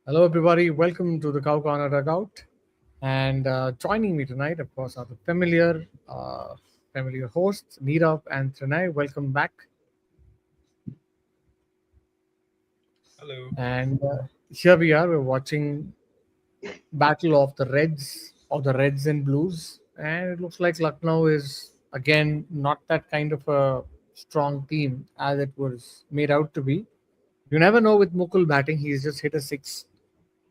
Hello, everybody. Welcome to the Cow Corner Dugout. And joining me tonight, of course, are the familiar hosts, Neerav and Trinay. Welcome back. Hello. And here we are. We're watching Battle of the Reds or the Reds and Blues. And it looks like Lucknow is again not that kind of a strong team as it was made out to be. You never know with Mukul batting. He's just hit a six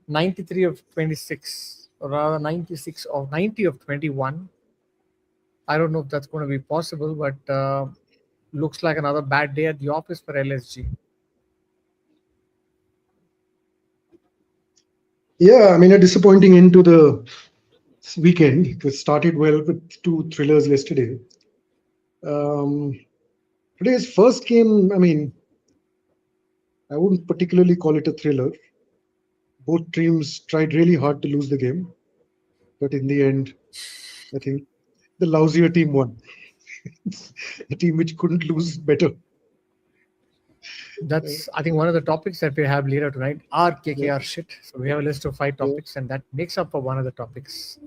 93 of 26, or rather 96 of 90 of 21. I don't know if that's going to be possible, but looks like another bad day at the office for LSG. Yeah, I mean, a disappointing end to the weekend. It started well with two thrillers yesterday. Um, Today's first game, I mean, I wouldn't particularly call it a thriller. Both teams tried really hard to lose the game, but in the end, I think the lousier team won. The team which couldn't lose better. Uh, That's, I think, one of the topics that we have later tonight are yeah, KKR shit. So we have a list of five yeah, topics, and that makes up for one of the topics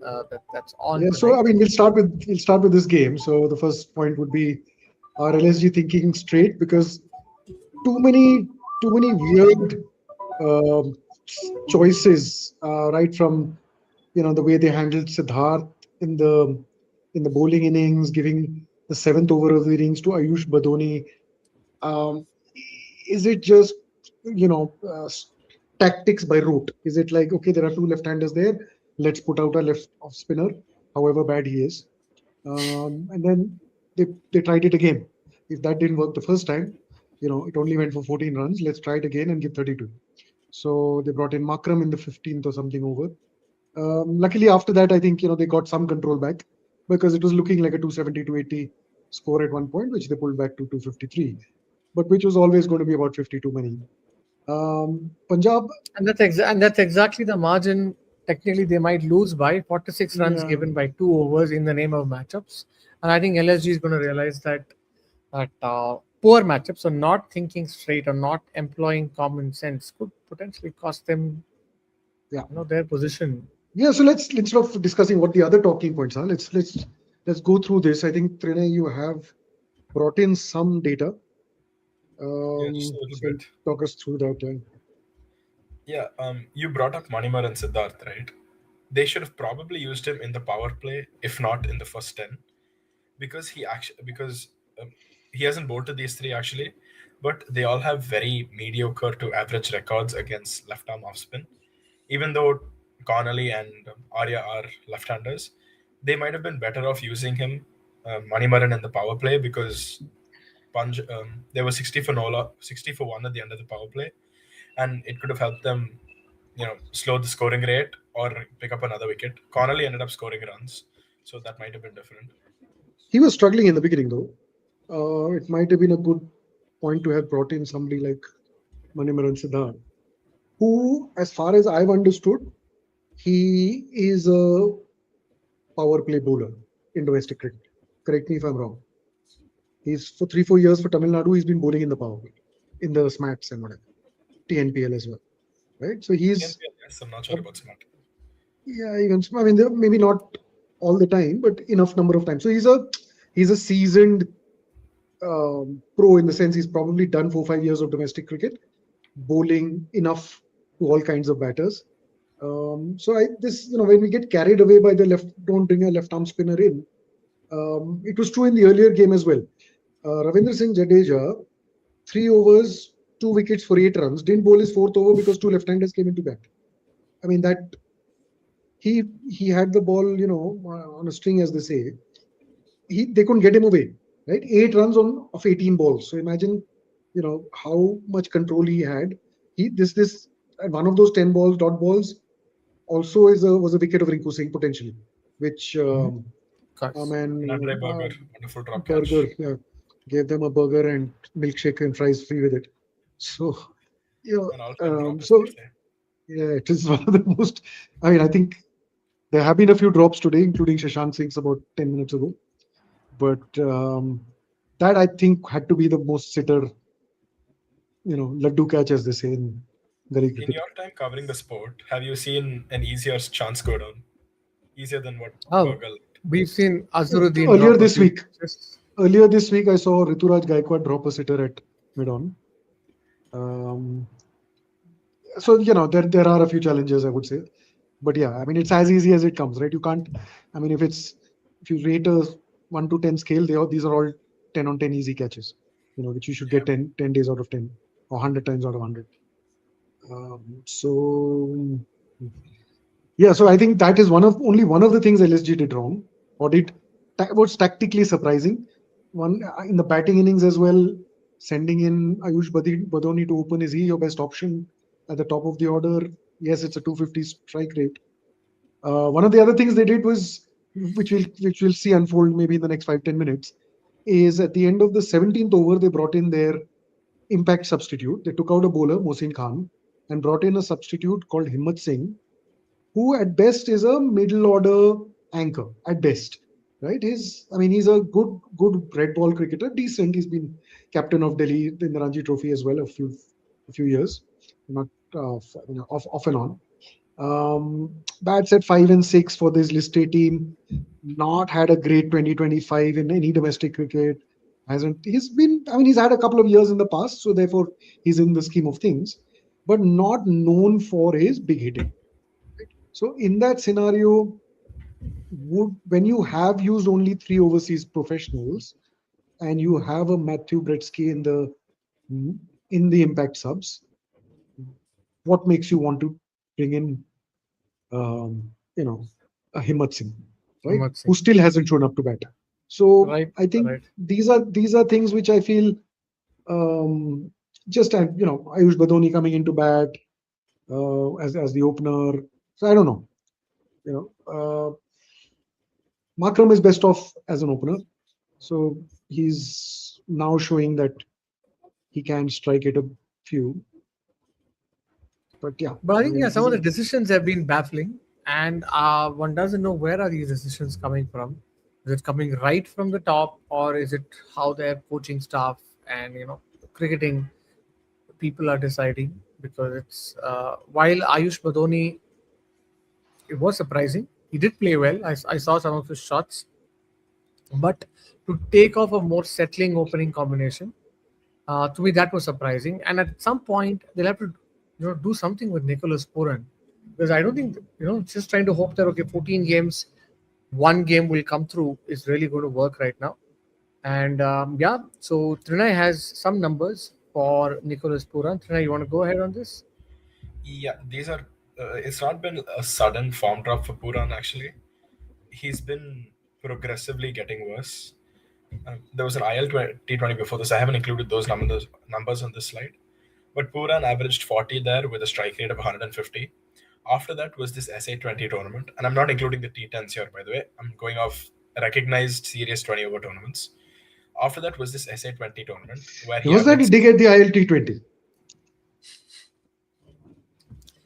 that's on yeah. So tonight. I mean, we'll start with this game. So the first point would be, are LSG thinking straight? Because too many too many weird um, choices, right from the way they handled Siddharth in the bowling innings, giving the seventh over of the innings to Ayush Badoni. Um, is it just tactics by rote? Is it like, okay, there are two left-handers there, let's put out a left off spinner, however bad he is, and then they tried it again. If that didn't work the first time, it only went for 14 runs. Let's try it again and give 32. So they brought in Makram in the 15th or something over. Luckily, after that, I think they got some control back because it was looking like a 270 280 score at one point, which they pulled back to 253, but which was always going to be about 52 many. Punjab, And that's exactly the margin. Technically, they might lose by 46 runs yeah, given by 2 overs in the name of matchups. And I think LSG is going to realize that poor matchups or not thinking straight or not employing common sense could potentially cost them, yeah, their position. yeah. So let's instead of discussing what the other talking points are, let's go through this. I think Trinay, you have brought in some data. Yeah, just a little So bit. talk us through that. Yeah, you brought up Manimar and Siddharth, right? They should have probably used him in the power play, if not in the first 10, because he hasn't bowled to these three actually, but they all have very mediocre to average records against left arm off spin. Even though Connolly and Arya are left-handers, they might have been better off using him, Manimaran, in the power play because they were 60 for Nola, 60 for one at the end of the power play, and it could have helped them, slow the scoring rate or pick up another wicket. Connolly ended up scoring runs, so that might have been different. He was struggling in the beginning, though. It might have been a good point to have brought in somebody like Manimaran Siddharth, who, as far as I've understood, he is a power play bowler in domestic cricket. Correct me if I'm wrong. He's for 3 4 years for Tamil Nadu. He's been bowling in the power play, in the SMATs and whatever, TNPL as well, right? So he's TNPL, yes, I'm not a, sure about Smart. yeah, even I mean, maybe not all the time, but enough number of times. So he's a seasoned pro in the sense he's probably done 4 5 years of domestic cricket, bowling enough to all kinds of batters. So when we get carried away by the left, don't bring a left arm spinner in. It was true in the earlier game as well. Ravindra Singh Jadeja, 3 overs, 2 wickets for 8 runs, didn't bowl his fourth over because two left-handers came into bat. I mean that he had the ball, on a string, as they say. They couldn't get him away, right? 8 runs on of 18 balls. So imagine, how much control he had. This one of those 10 balls, dot balls, also was a wicket of Rinku Singh potentially, which Mhm. Of course. man And Andre Burger, wonderful drop burger, catch. yeah, gave them a burger and milkshake and fries free with it. So yeah, An all-time drop, as they so say. yeah, it is one of the most. I mean, I think there have been a few drops today, including Shashank Singh's about 10 minutes ago. But that I think had to be the most sitter, laddu catch, as they say in Gully In cricket. your time covering the sport, have you seen an easier chance go down? Easier than what Oh, Gurgle? we've seen Azharuddin Earlier drop a this few week, catches. earlier this week, I saw Rituraj Gaikwad drop a sitter at mid-on. Um, so there are a few challenges, I would say, but yeah, I mean it's as easy as it comes, right? You can't. I mean, if you rate a 1 to 10 scale, these are all 10 on 10 easy catches, which you should Yeah. get 10 days out of 10 or 100 times out of 100. So yeah, so I think that is only one of the things LSG did wrong, or was tactically surprising. One in the batting innings as well, sending in Ayush Badoni to open, is he your best option at the top of the order? Yes, it's a 250 strike rate. One of the other things they did was, which we'll see unfold maybe in the next 5-10 minutes, is at the end of the 17th over they brought in their impact substitute. They took out a bowler, Mohsin Khan, and brought in a substitute called Himmat Singh, who at best is a middle order anchor at best, right? He's a good red ball cricketer, decent. He's been captain of Delhi in the Ranji Trophy as well a few years, not off and on. Bats at 5 and 6 for this listed team. Not had a great 2025 in any domestic cricket. Hasn't he's been? I mean, he's had a couple of years in the past, so therefore he's in the scheme of things, but not known for his big hitting. So in that scenario, when you have used only three overseas professionals and you have a Matthew Bretsky in the impact subs, what makes you want to bring in um, you know a Himmat Singh, right? Himmat Who Singh. still hasn't shown up to bat. So Right, I think right. these are things which I feel just Ayush Badoni coming into bat as the opener. So I don't know. You know, Markram is best off as an opener. So he's now showing that he can strike at a few. But yeah, But I I think yeah, mean, some of the decisions have been baffling, and one doesn't know where are these decisions coming from. Is it coming right from the top, or is it how their coaching staff and cricketing people are deciding? Because it's while Ayush Badoni, it was surprising. He did play well. I saw some of his shots, but to take off a more settling opening combination, to me that was surprising. And at some point they'll have to do something with Nicholas Puran, because I don't think just trying to hope that okay 14 games, one game will come through is really going to work right now. And yeah, so Trinay has some numbers for Nicholas Puran. Trinay, you want to go ahead on this? Yeah, these are. It's not been a sudden form drop for Puran actually. He's been progressively getting worse. There was an T20 before this. I haven't included those numbers on this slide. But Puran averaged 40 there with a strike rate of 150. After that was this SA20 tournament. And I'm not including the T10s here, by the way. I'm going off recognized serious 20 over tournaments. After that was this SA20 tournament where he was that he averaged. did get the ILT20?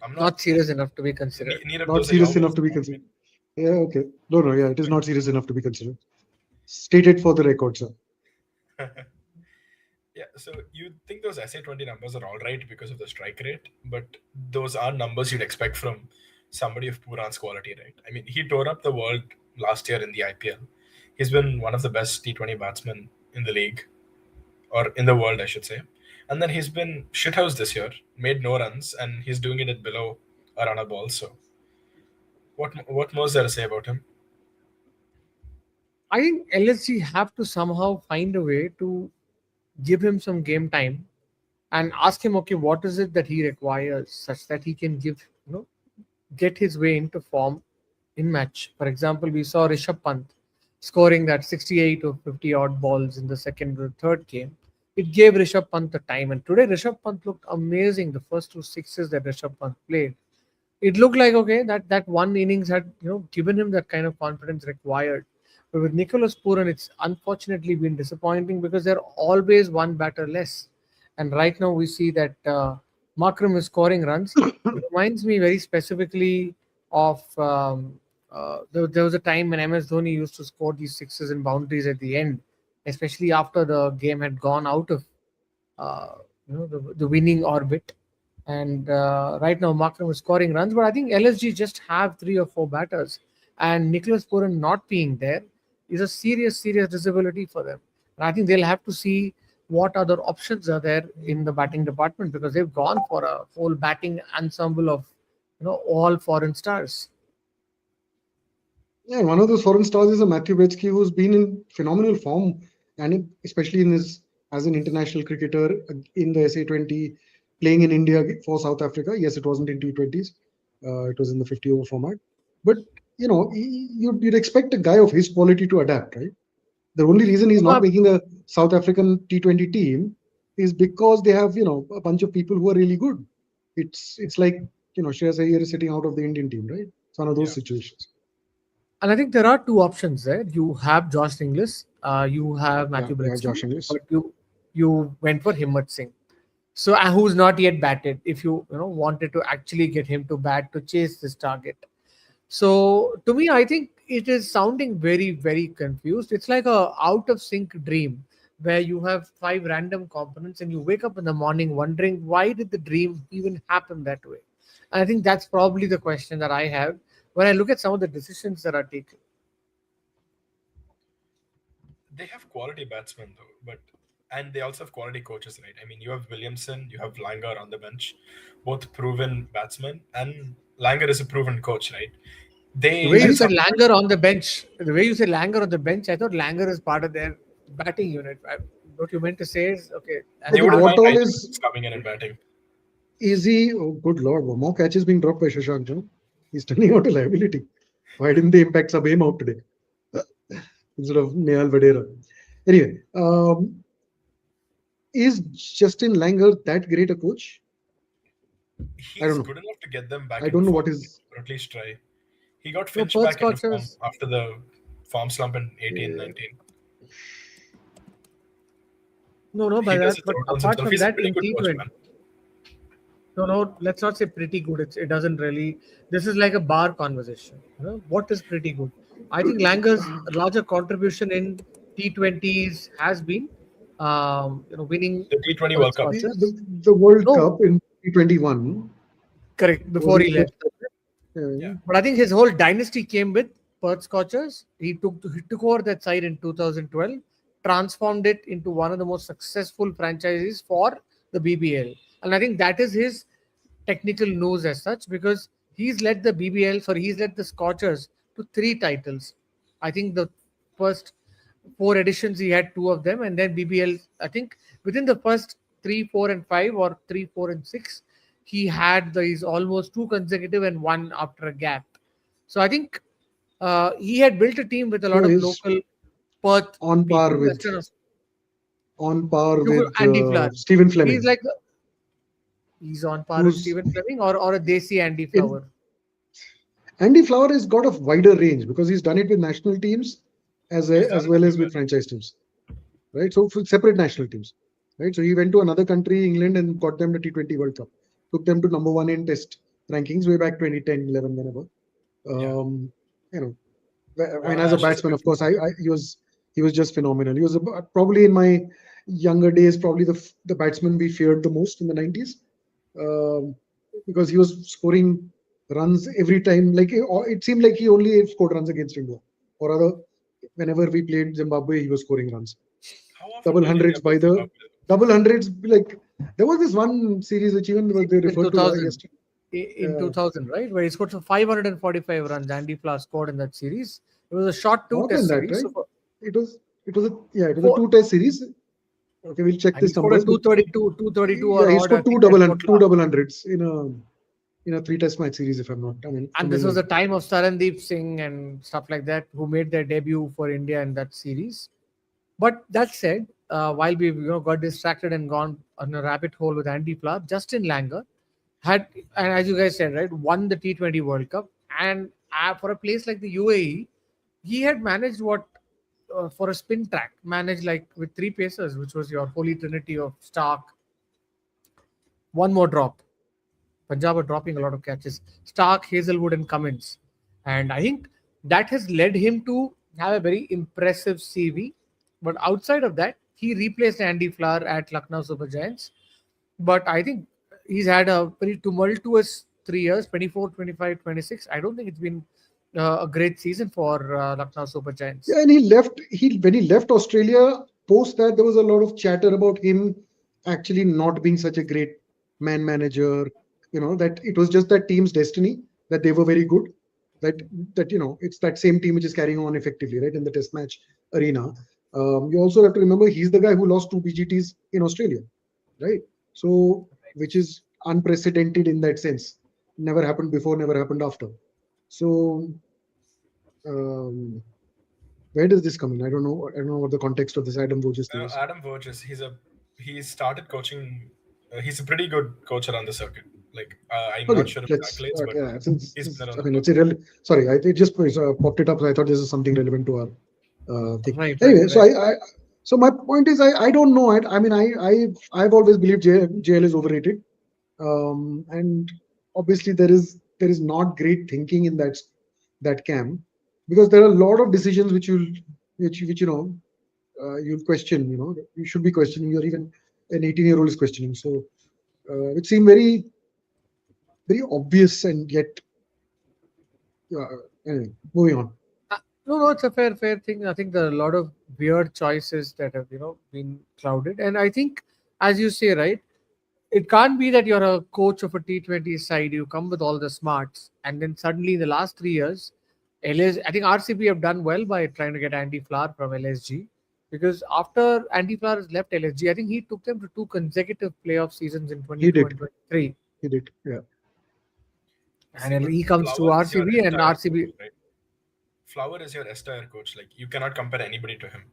I'm not. Not serious enough to be considered. Neither of Not those are serious your enough words. to be considered. Yeah, okay. No, yeah, it is not serious enough to be considered. Stated for the record, sir. Yeah, so you think those SA20 numbers are all right because of the strike rate, but those are numbers you'd expect from somebody of Puran's quality, right? I mean, he tore up the world last year in the IPL. He's been one of the best T20 batsmen in the league, or in the world, I should say. And then he's been shithoused this year, made no runs, and he's doing it at below a run a ball. So, what more is there to say about him? I think LSG have to somehow find a way to give him some game time and ask him, okay, what is it that he requires such that he can get his way into form in match. For example, we saw Rishabh Pant scoring that 68 or 50 odd balls in the second or third game. It gave Rishabh Pant the time, and today Rishabh Pant looked amazing. The first two sixes that Rishabh Pant played, it looked like okay that one innings had given him that kind of confidence required. But with Nicholas Puran, it's unfortunately been disappointing because they're always one batter less. And right now we see that Markram is scoring runs. It reminds me very specifically of there was a time when MS Dhoni used to score these sixes and boundaries at the end, especially after the game had gone out of uh, the winning orbit. And right now, Markram is scoring runs, but I think LSG just have three or four batters, and Nicholas Puran not being there is a serious disability for them. And I think they'll have to see what other options are there in the batting department because they've gone for a whole batting ensemble of all foreign stars. Yeah, one of those foreign stars is a Matthew Betsky who's been in phenomenal form, and especially in his as an international cricketer in the SA20, playing in India for South Africa. Yes, it wasn't in T20s; it was in the 50-over format. But you'd expect a guy of his quality to adapt, right? The only reason he's not making the South African T20 team is because they have a bunch of people who are really good. It's like Shreyas Iyer is sitting out of the Indian team, right? It's one of those situations. And I think there are two options there. You have Josh Inglis, you have Matthew Yeah, Brixton, Josh Inglis. but you went for Himmat Singh. So who's not yet batted? If you wanted to actually get him to bat to chase this target. So to me, I think it is sounding very confused. It's like a out of sync dream where you have five random components and you wake up in the morning wondering why did the dream even happen that way. And I think that's probably the question that I have when I look at some of the decisions that are taken. They have quality batsmen though, and they also have quality coaches, right? I mean, you have Williamson, you have Langer on the bench, both proven batsmen, and Langer is a proven coach, right? The They way you at said some Langer on the bench, I thought Langer is part of their batting unit. What you meant to say is okay. they But wouldn't what mind all either is coming in and batting. easy? Oh, good lord, more catches being dropped by Shashank. He's turning out a liability. Why didn't they impact sub him out today instead of Nehal Vadera? Anyway, is Justin Langer that great a coach? I He's don't know. good enough to get them back I into don't know form, what is. or at least try. He got No, Finch Perth back into form Scorchers. after the form slump in 18, 19. No, He does it but out apart himself. from He's a that, pretty in good coach, T20, man. no, let's not say pretty good. It doesn't really. This is like a bar conversation. What is pretty good? I think Langer's larger contribution in T20s has been, winning The with T20 Perth World Cup. Scorchers. The World No, Cup in T21 correct. was Before his he left. first. Uh, Yeah. But I think his whole dynasty came with Perth Scorchers. He took over that side in 2012, transformed it into one of the most successful franchises for the BBL, and I think that is his technical nose as such because he's led the Scorchers to three titles. I think the first four editions he had two of them, and then BBL. I think within the first three, four, and five, or three, four, and six, he had these almost two consecutive and one after a gap. So I think he had built a team with a lot no, of he's local Perth on people, par with Western Andy Flower. Stephen He's Fleming, like he's on par with who's Stephen Fleming or a Desi Andy in Flower. Andy Flower has got a wider range because he's done it with national teams He's done as it well as everywhere. with franchise teams, right? So for separate national teams, right? So he went to another country, England, and got them the T20 World Cup. Took them to number one in Test rankings way back 2010, 11, whenever. Yeah. You know, I Won mean, an as a Ashes batsman, of against course, India. he was just phenomenal. He was probably in my younger days, probably the batsman we feared the most in the 90s, um, because he was scoring runs every time. Like it seemed like he only scored runs against India, or rather, whenever we played Zimbabwe, he was scoring runs. How often Double did India hundreds play by the Zimbabwe? double hundreds. Like there was this one series which even they In referred to 2000, yesterday. in 2000, right, where he scored for 545 runs. Andy Flower scored in that series. It was a short More two-test than that, series. right? So for It was a it was a four, two-test series. Okay, we'll check and he these scored a numbers, but 232 yeah, or he odd. I scored think at Kotla. two double hundreds in a three-test match series, if I'm not. I mean, And from this was memory. the time of Sarandeep Singh and stuff like that, who made their debut for India in that series. But that said, while we got distracted and gone on a rabbit hole with Andy Flower, Justin Langer had, and as you guys said, right, won the T20 World Cup, and for a place like the UAE, he had managed what for a spin track, managed like with three pacers, which was your holy trinity of Stark, one more drop. Punjab are dropping a lot of catches. Stark, Hazelwood, and Cummins. And I think that has led him to have a very impressive CV. But outside of that, he replaced Andy Flower at Lucknow Super Giants. But I think he's had a very tumultuous 3 years, 24, 25, 26. I don't think it's been a great season for Lucknow Super Giants. Yeah, and he left. He when he left Australia, post that there was a lot of chatter about him actually not being such a great man manager. That it was just that team's destiny that they were very good. That it's that same team which is carrying on effectively, right, in the Test match arena. You also have to remember he's the guy who lost 2 BGTs in Australia, right? So which is unprecedented in that sense. Never happened before, never happened after. So. Um, where does this come in? I don't know. I don't know what the context of this Adam Voges thing is. Adam Burgess, he started coaching. He's a pretty good coach around the circuit. Like I'm not sure of his accolades, but yeah, he's been around. I mean, it's irrelevant. Sorry, it just popped it up. So I thought this is something relevant to our thing. Right, Anyway, right. so so my point is, I don't know. I mean, I've always believed JL is overrated, and obviously there is not great thinking in that camp, because there are a lot of decisions which you'll question. You should be questioning. You're even an 18-year-old is questioning. So it seemed very very obvious, and yet anyway, moving on. No, it's a fair thing. I think there are a lot of weird choices that have been clouded, and I think, as you say, right, it can't be that you're a coach of a T20 side. You come with all the smarts, and then suddenly in the last 3 years, I think RCB have done well by trying to get Andy Flower from LSG, because after Andy Flower has left LSG, I think he took them to 2 consecutive playoff seasons in 22 and 23. He did, yeah. And he comes to RCB, and RCB. Coach, right? Flower is your S-tier coach. Like, you cannot compare anybody to him.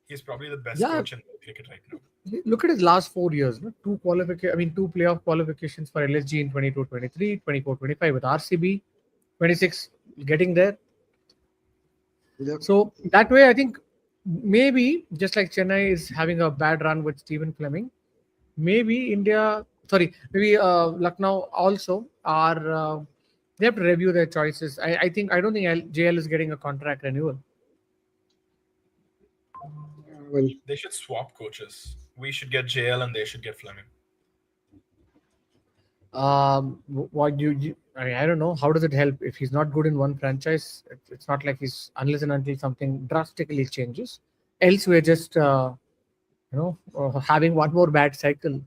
He's probably the best coach in cricket right now. Look at his last 4 years. No? 2 playoff qualifications for LSG in 22-23, 24-25 with RCB, 26 getting there. Yep. So that way, I think maybe just like Chennai is having a bad run with Stephen Fleming, maybe Lucknow also are. They have to review their choices. I don't think JL is getting a contract renewal. Well, they should swap coaches. We should get JL and they should get Fleming. I don't know. How does it help if he's not good in one franchise? It's not like he's, unless and until something drastically changes. Else we're just having one more bad cycle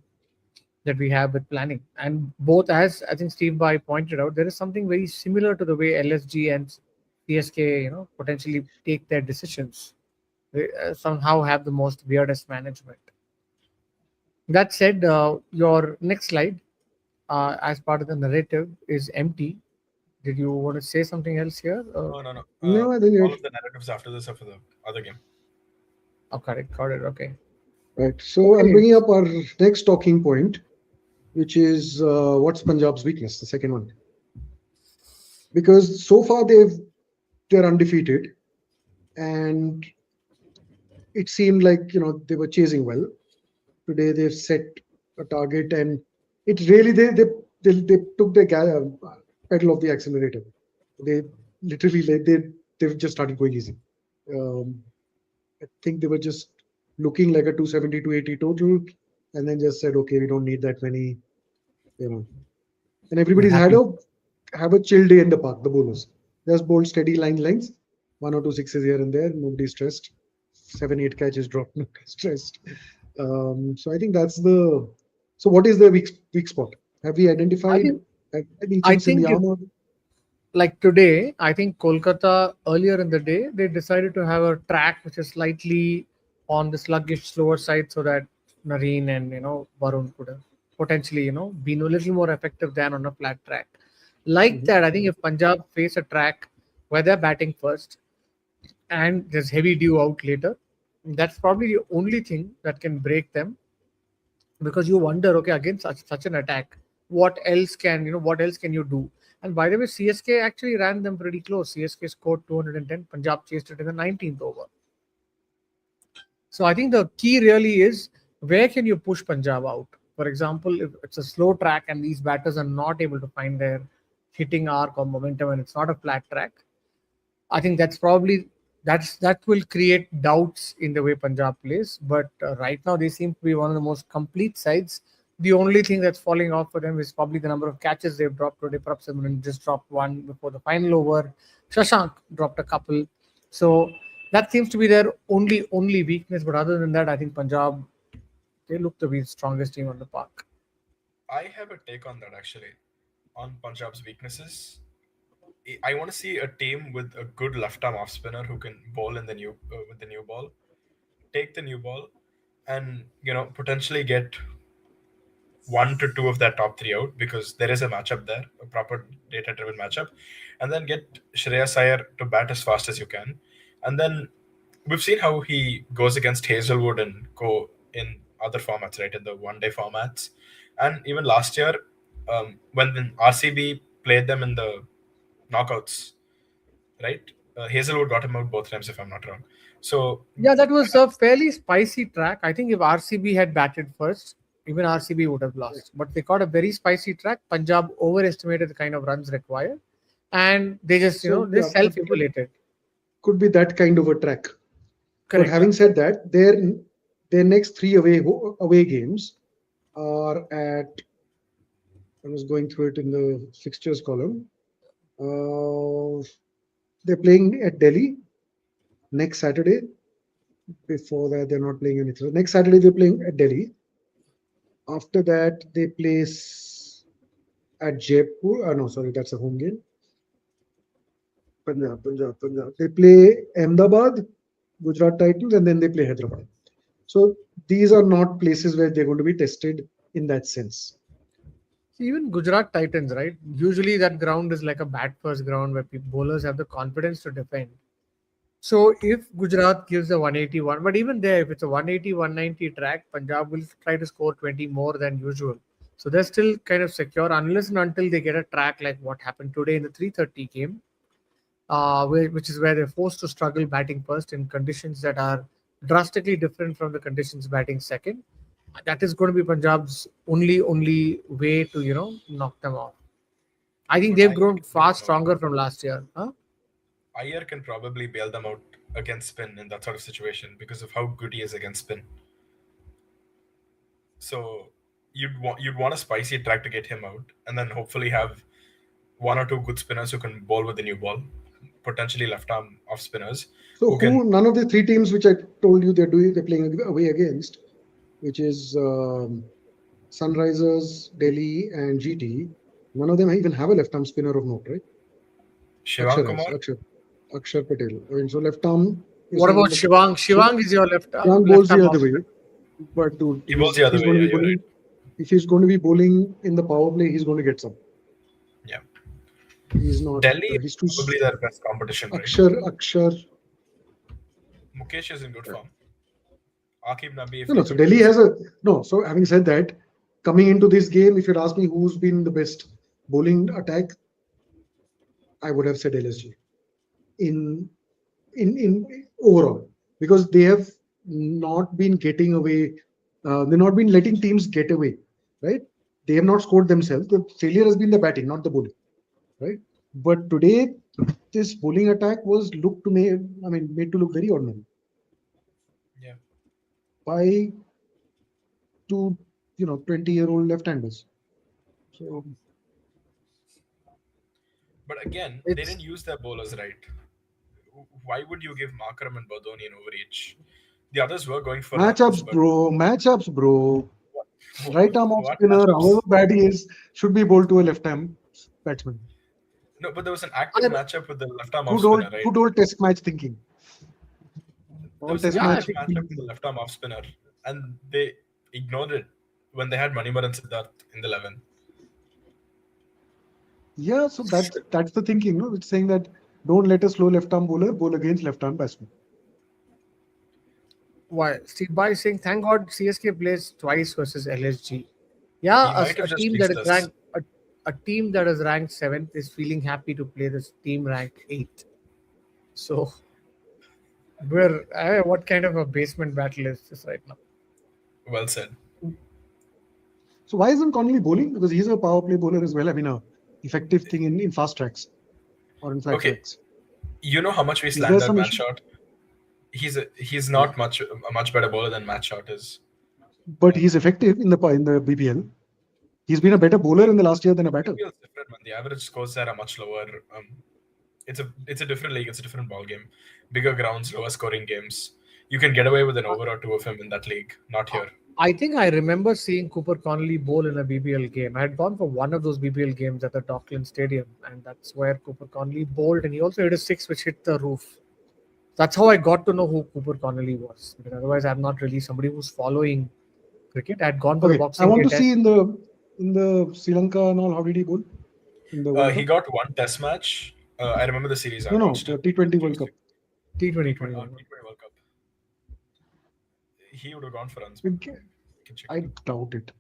that we have with planning. And both, as I think Steve Bhai pointed out, there is something very similar to the way LSG and CSK potentially take their decisions. They somehow have the most weirdest management. That said, your next slide, as part of the narrative, is empty. Did you want to say something else here? No. No, I think all of the narratives after this are for the other game. Oh, correct. Got it. Okay. Right. So I'm bringing up our next talking point, which is what's Punjab's weakness, the second one. Because so far they're undefeated, and it seemed like they were chasing well. Today they've set a target, and it really they took the pedal off the accelerator. They literally they've just started going easy. I think they were just looking like a 270, 280 total, and then just said, okay, we don't need that many, And everybody's have a chill day in the park, the bowlers. Just bowled steady lengths, 1 or 2 sixes here and there, nobody's stressed. 7, 8 catches dropped, nobody's stressed. So I think that's so what is the weak spot? Have we identified any chinks in the armor? Like today, I think Kolkata, earlier in the day, they decided to have a track which is slightly on the sluggish, slower side, so that Nareen and Varun could have potentially been a little more effective than on a flat track. Like that, I think if Punjab face a track where they're batting first and there's heavy dew out later, that's probably the only thing that can break them. Because you wonder, okay, against such an attack, what else can you do? And by the way, CSK actually ran them pretty close. CSK scored 210. Punjab chased it in the 19th over. So I think the key really is, where can you push Punjab out? For example, if it's a slow track and these batters are not able to find their hitting arc or momentum and it's not a flat track, I think that will create doubts in the way Punjab plays. But right now they seem to be one of the most complete sides. The only thing that's falling off for them is probably the number of catches they've dropped today. Prabhsimran just dropped one before the final over. Shashank dropped a couple. So that seems to be their only weakness. But other than that, I think Punjab, they look to be the strongest team on the park. I have a take on that actually, on Punjab's weaknesses. I want to see a team with a good left arm off spinner who can bowl in the new with the new ball, take the new ball, and potentially get 1 to 2 of that top 3 out, because there is a matchup there, a proper data-driven matchup, and then get Shreyas Iyer to bat as fast as you can, and then we've seen how he goes against Hazelwood and go in other formats, right, in the one-day formats, and even last year when the RCB played them in the knockouts, right? Hazelwood got him out both times, if I'm not wrong. So Yeah, that was a fairly spicy track. I think if RCB had batted first, even RCB would have lost. But they got a very spicy track. Punjab overestimated the kind of runs required, and they just they self-immolated. Could be that kind of a track. Correct. But having said that, their next 3 away games are at. I was going through it in the fixtures column. They're playing at Delhi next Saturday. Before that, they're not playing anything. So next Saturday, they're playing at Delhi. After that, they play at Jaipur. No, sorry, that's a home game. Punjab. They play Ahmedabad, Gujarat Titans, and then they play Hyderabad. So these are not places where they're going to be tested in that sense. Even Gujarat Titans, right? Usually that ground is like a bat-first ground where bowlers have the confidence to defend. So if Gujarat gives a 181, but even there, if it's a 180, 190 track, Punjab will try to score 20 more than usual. So they're still kind of secure unless and until they get a track like what happened today in the 330 game, which is where they're forced to struggle batting first in conditions that are drastically different from the conditions batting second. That is going to be Punjab's only way to knock them off. I think they've grown far stronger from last year. Huh? Iyer can probably bail them out against spin in that sort of situation because of how good he is against spin. So you'd want a spicy track to get him out, and then hopefully have 1 or 2 good spinners who can bowl with the new ball, potentially left arm off spinners. So none of the 3 teams which I told you they're playing away against, which is Sunrisers, Delhi, and GT. None of them even have a left arm spinner of note, right? Shivang Kumar, Akshar Patel. I mean, so left arm. What about Shivang? Shivang is your left arm. Shivang bowls the other way. But dude, he bowls the other way. Right. If he's going to be bowling in the power play, he's going to get some. Yeah. He's not. Delhi is probably their best competition. Akshar. Mukesh is in good form. Aqib Nabi. No, so Delhi has So having said that, coming into this game, if you'd ask me who's been the best bowling attack, I would have said LSG. In overall, because they have not been getting away. They've not been letting teams get away, right? They have not scored themselves. The failure has been the batting, not the bowling, right? But today, this bowling attack was made to look very ordinary. Yeah. By 2 20-year-old left-handers. So. But again, they didn't use their bowlers right. Why would you give Markram and Bardoni an overreach? The others were going for matchups, bro. Right arm off spinner, however bad he is, should be bowled to a left arm batsman. No, but there was an active matchup with the left arm off spinner, right? Good old test match thinking. There was an active matchup with the left arm off spinner, and they ignored it when they had Manimaran and Siddharth in the 11. Yeah, so that's the thinking, no? It's saying that don't let a slow left arm bowler bowl against left arm batsman. Why? Steve Bhai is saying, thank God CSK plays twice versus LSG. Yeah, a team that is ranked 7th is feeling happy to play this team ranked 8th. So, what kind of a basement battle is this right now? Well said. So why isn't Connolly bowling? Because he's a power play bowler as well. I mean, a effective thing in fast tracks or in flat tracks. You know how much we slandered Matt Short? He's not a much better bowler than Matt Short is. but he's effective in the BPL. He's been a better bowler in the last year than a batter. BPL is different, man. The average scores there are much lower. It's a different league. It's a different ball game. Bigger grounds, lower scoring games. You can get away with an over or two of him in that league. Not here. I think I remember seeing Cooper Connolly bowl in a BPL game. I had gone for one of those BPL games at the Dockland Stadium, and that's where Cooper Connolly bowled, and he also hit a six which hit the roof. That's how I got to know who Cooper Connolly was. Because otherwise, I'm not really somebody who's following cricket. I had gone for the Okay, boxing. I want to day see in the Sri Lanka and all. How did he bowl? In the World He Cup? got one Test match. I remember the series. I No, watched the it. T20 World Cup. T20 T20 World Cup. He would have gone for runs. Okay. Can check I it. doubt it.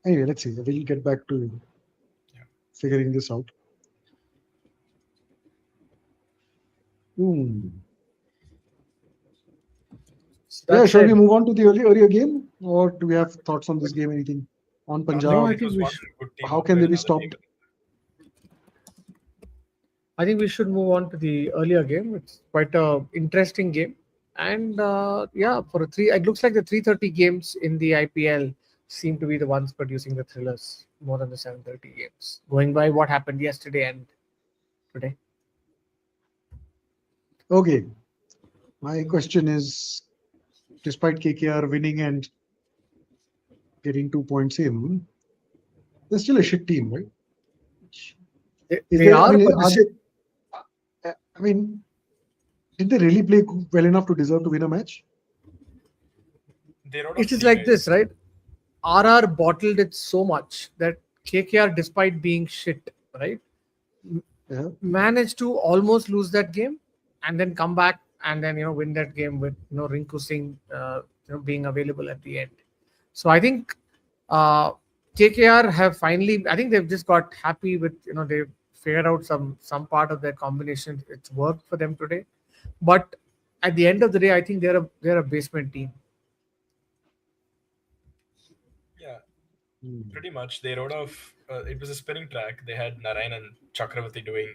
Anyway, let's see. We'll get back to figuring this out. So Yeah, that shall we said, move on to the earlier game, or do we have thoughts on this game? Anything on No, Punjab? I it think was we one should- good team How up can there, they be another team. stopped? I think we should move on to the earlier game. It's quite a interesting game, and for a three, it looks like the 3:30 games in the IPL seem to be the ones producing the thrillers more than the 7:30 games. Going by what happened yesterday and today. Okay. My question is, despite KKR winning and getting 2 points in, they're still a shit team, right? They are, but I mean, did they really play well enough to deserve to win a match? They're out of it is three like guys. this, right? RR bottled it so much that KKR, despite being shit, right, Yeah. managed to almost lose that game and then come back and then win that game with Rinku Singh being available at the end. So I think KKR have finally, I think they've just got happy with they've figured out some part of their combination. It's worked for them today, but at the end of the day, I think they're a basement team. Yeah, pretty much. They rode off. It was a spinning track. They had Narayan and Chakravarti doing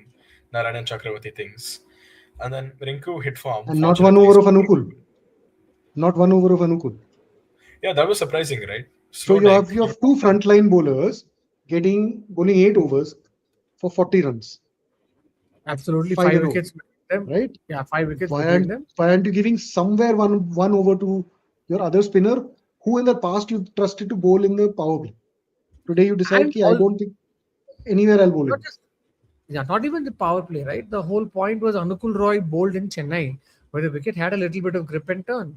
Narayan and Chakravarti things, and then Rinku hit form. And not one over of Fortunately, Anukul. Not one over of Anukul. Yeah, that was surprising, right? So Slow you neck. have two frontline bowlers bowling 8 overs for 40 runs, Absolutely, 5 five in a row, wickets between them. right? Yeah, 5 wickets Why between them. aren't you giving somewhere one over to your other spinner who in the past you trusted to bowl in the power play? Today you decide, And I don't think anywhere I'll bowl not him. just not even the power play, right? The whole point was Anukul Roy bowled in Chennai, where the wicket had a little bit of grip and turn.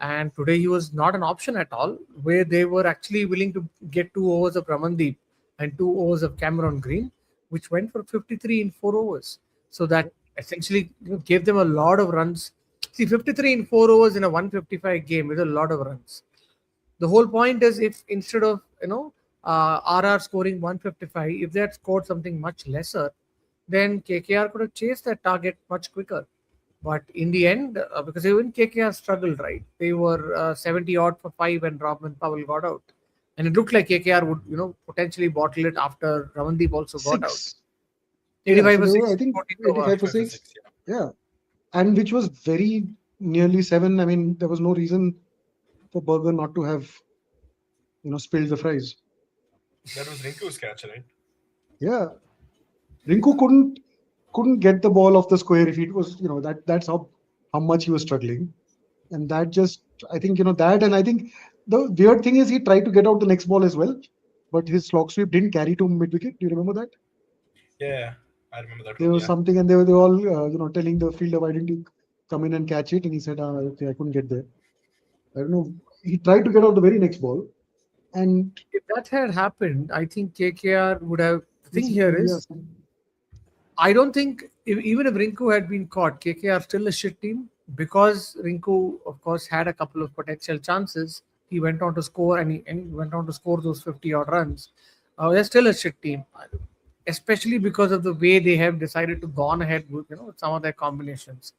And today he was not an option at all, where they were actually willing to get 2 overs of Ramandeep and 2 overs of Cameron Green, which went for 53 in 4 overs. So that essentially gave them a lot of runs. See, 53 in 4 overs in a 155 game is a lot of runs. The whole point is, if instead of RR scoring 155, if they had scored something much lesser, then KKR could have chased that target much quicker. But in the end, because even KKR struggled, right? They were 70 odd for 5 when Robin Powell got out. And it looked like KKR would, potentially bottle it after Ramandeep also got out. 6. 85 so for they were, 6. I think 14th over. 85 for 6. Yeah. And which was very nearly 7. I mean, there was no reason for Berger not to have, spilled the fries. That was Rinku's catch, right? Yeah. Rinku couldn't get the ball off the square if it was, that's how much he was struggling. And that just, I think, that, and I think the weird thing is he tried to get out the next ball as well, but his slog sweep didn't carry to mid wicket. Do you remember that? Yeah, I remember that There one. was Yeah. something, and they were all, telling the fielder, why didn't you come in and catch it? And he said, okay, I couldn't get there. I don't know. He tried to get out the very next ball. And If that had happened, I think KKR would have. The thing here is, I don't think even if Rinku had been caught, KKR still a shit team, because Rinku, of course, had a couple of potential chances. He went on to score and he went on to score those 50 odd runs. They're still a shit team, especially because of the way they have decided to go on ahead with some of their combinations.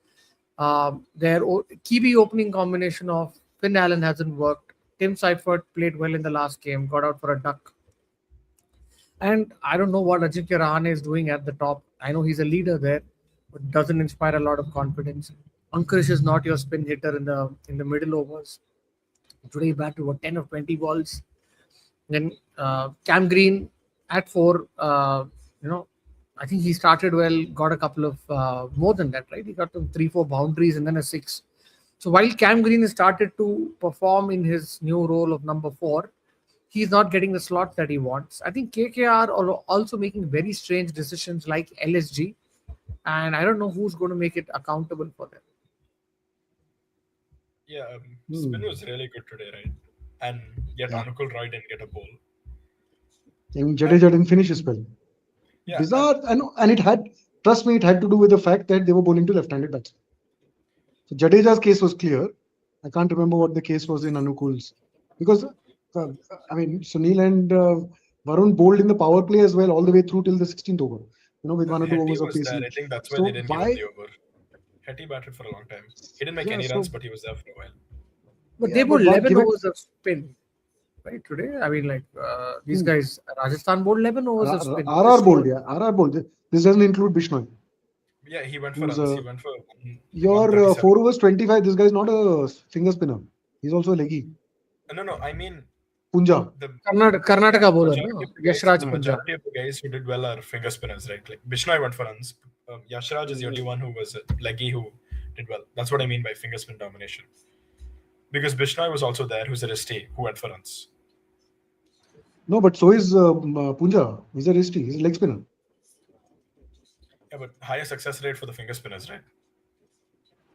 Their Kiwi opening combination of Finn Allen hasn't worked. Tim Seifert played well in the last game, got out for a duck. And I don't know what Ajinkya Rahane is doing at the top. I know he's a leader there, but doesn't inspire a lot of confidence. Ankush is not your spin hitter in the middle overs. Today he batted about 10 or 20 balls. Then Cam Green at 4, I think he started well, got a couple of more than that, right? He got 3, 4 boundaries and then a 6. So while Cam Green has started to perform in his new role of number 4, he's not getting the slot that he wants. I think KKR are also making very strange decisions like LSG, and I don't know who's going to make it accountable for them. Yeah, spin was really good today, right? And yet Yeah. Anukul Roy didn't get a ball. I mean, Jadeja didn't finish his spell. Yeah, Bizarre, and it had, trust me, it had to do with the fact that they were bowling to left-handed batsmen. So Jadeja's case was clear. I can't remember what the case was in Anukul's, because Sunil and Varun bowled in the power play as well all the way through till the 16th over. With 1 or 2 Hetty overs of was pace there. I each. think that's why So they didn't give why? him the over. Hetty batted for a long time. He didn't make Yeah, any so- runs, but he was there for a while. But Yeah, they but bowled what 11 given- overs of spin, right, today. I mean, like these guys, Rajasthan bowled 11 overs of spin. RR bowled, yeah. RR bowled. This doesn't include Bishnoi. Yeah, he went for Who's, runs. He went for Your 137. 4 overs 25. This guy's not a finger spinner. He's also a leggy. No. I mean, Punja. the Karnataka bowler, majority no? of the guys- Yashraj the Punjab. majority of the guys who did well are finger spinners, right? Like Bishnoi went for runs. Yashraj is the only one who was a leggy who did well. That's what I mean by finger spin domination. Because Bishnoi was also there, who's a wristy, who went for runs. No, but so is Punja. He's a wristy. He's a leg spinner. Yeah, but higher success rate for the finger spinners, right?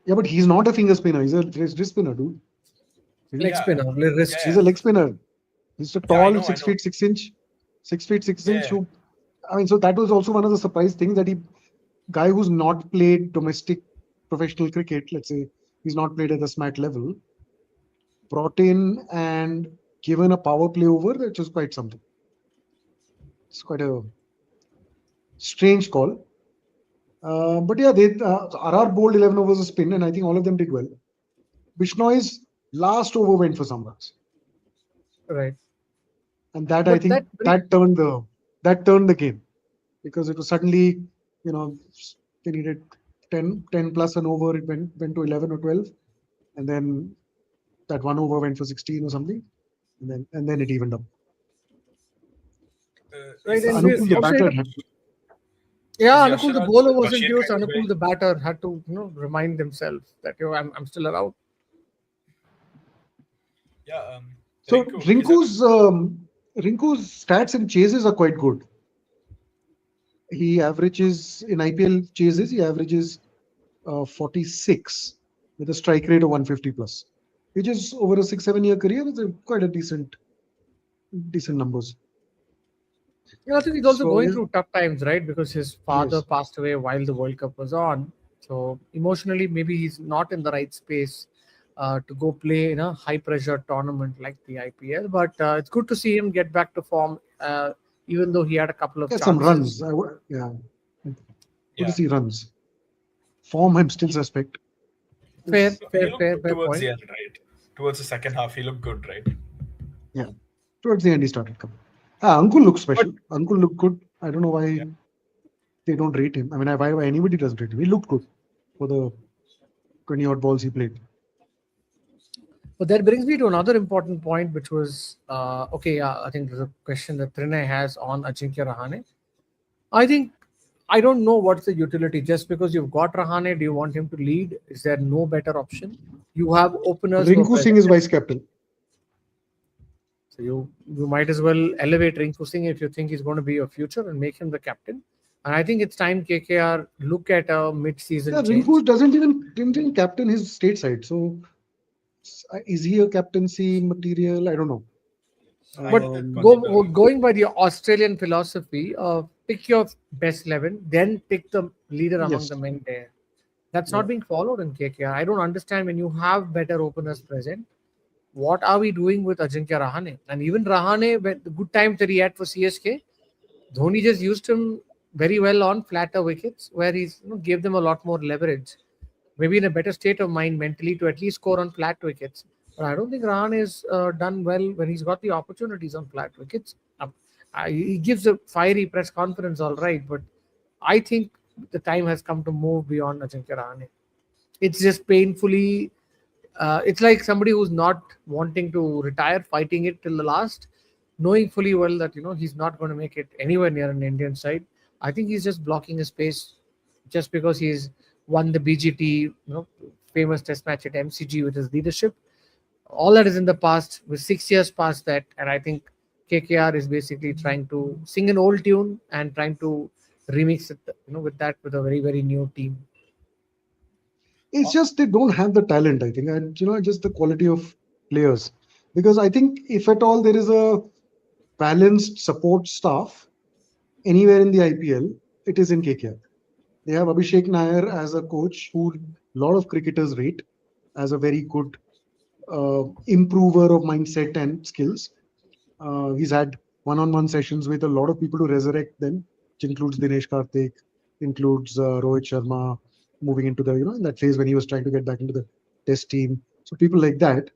Yeah, but he's not a finger spinner. He's a wrist spinner, dude. Leg Yeah. spinner, wrist. Yeah. He's a leg spinner. He's a I tall know, 6 I know. feet 6 inch, 6 feet 6 inch. Yeah. Who, so that was also one of the surprise things that guy who's not played domestic professional cricket, let's say, he's not played at the SMAT level, brought in and given a power play over, which was quite something. It's quite a strange call. But yeah, RR bowled 11 overs of spin, and I think all of them did well. Bishnoi's last over went for some runs, Right. and that But I think that turned the game, because it was suddenly, they needed 10 plus an over. It went to 11 or 12, and then that 1 over went for 16 or something, and then it evened up. Right, So and Anukul, the also, batter, had- Yeah, Is Anukul, the Yashraj bowler was Bashir induced. kind of Anukul, way? the batter, had to remind themselves that I'm still around. Yeah. So Rinku, Rinku's stats and chases are quite good. He averages in IPL chases. He averages 46 with a strike rate of 150 plus, which is over a 6-7 year career. It's quite a decent numbers. I think he's also So going is- through tough times, right? Because his father Yes. passed away while the World Cup was on. So emotionally, maybe he's not in the right space to go play in a high pressure tournament like the IPL. But it's good to see him get back to form, even though he had a couple of Get chances. some runs. Yeah. Good Yeah. to see runs. Form, I'm still suspect. Fair he looked good towards point. the end, right? Towards the second half, he looked good, right? Yeah. Towards the end, he started coming. Uncle looks special. Uncle looked good. I don't know why Yeah. they don't rate him. I mean, why anybody doesn't rate him. He looked good for the 20 odd balls he played. But that brings me to another important point, which was I think there's a question that Trinay has on Ajinkya Rahane. I don't know what's the utility. Just because you've got Rahane, do you want him to lead? Is there no better option? You have openers. who are Rinku Singh is vice captain. So you might as well elevate Rinku Singh if you think he's going to be your future and make him the captain. And I think it's time KKR look at a mid-season Yeah, change. Rinku didn't even captain his state side. So is he a captaincy material? I don't know. But going by the Australian philosophy of pick your best 11, then pick the leader among Yes. the men there. That's not being followed in KKR. I don't understand when you have better openers present. What are we doing with Ajinkya Rahane? And even Rahane, the good times that he had for CSK, Dhoni just used him very well on flatter wickets, where he's gave them a lot more leverage. Maybe in a better state of mind mentally to at least score on flat wickets. But I don't think Rahane is done well when he's got the opportunities on flat wickets. He gives a fiery press conference, all right, but I think the time has come to move beyond Ajinkya Rahane. It's just painfully It's like somebody who's not wanting to retire, fighting it till the last, knowing fully well that he's not going to make it anywhere near an Indian side. I think he's just blocking his space just because he's won the BGT, famous test match at MCG with his leadership. All that is in the past. With 6 years past that, and I think KKR is basically trying to sing an old tune and trying to remix it, with that, with a very very new team. It's just they don't have the talent, I think, and just the quality of players. Because I think if at all there is a balanced support staff anywhere in the IPL, it is in KKR. They have Abhishek Nair as a coach who a lot of cricketers rate as a very good improver of mindset and skills. He's had one-on-one sessions with a lot of people to resurrect them, which includes Dinesh Karthik, includes Rohit Sharma, moving into the in that phase when he was trying to get back into the test team. So people like that.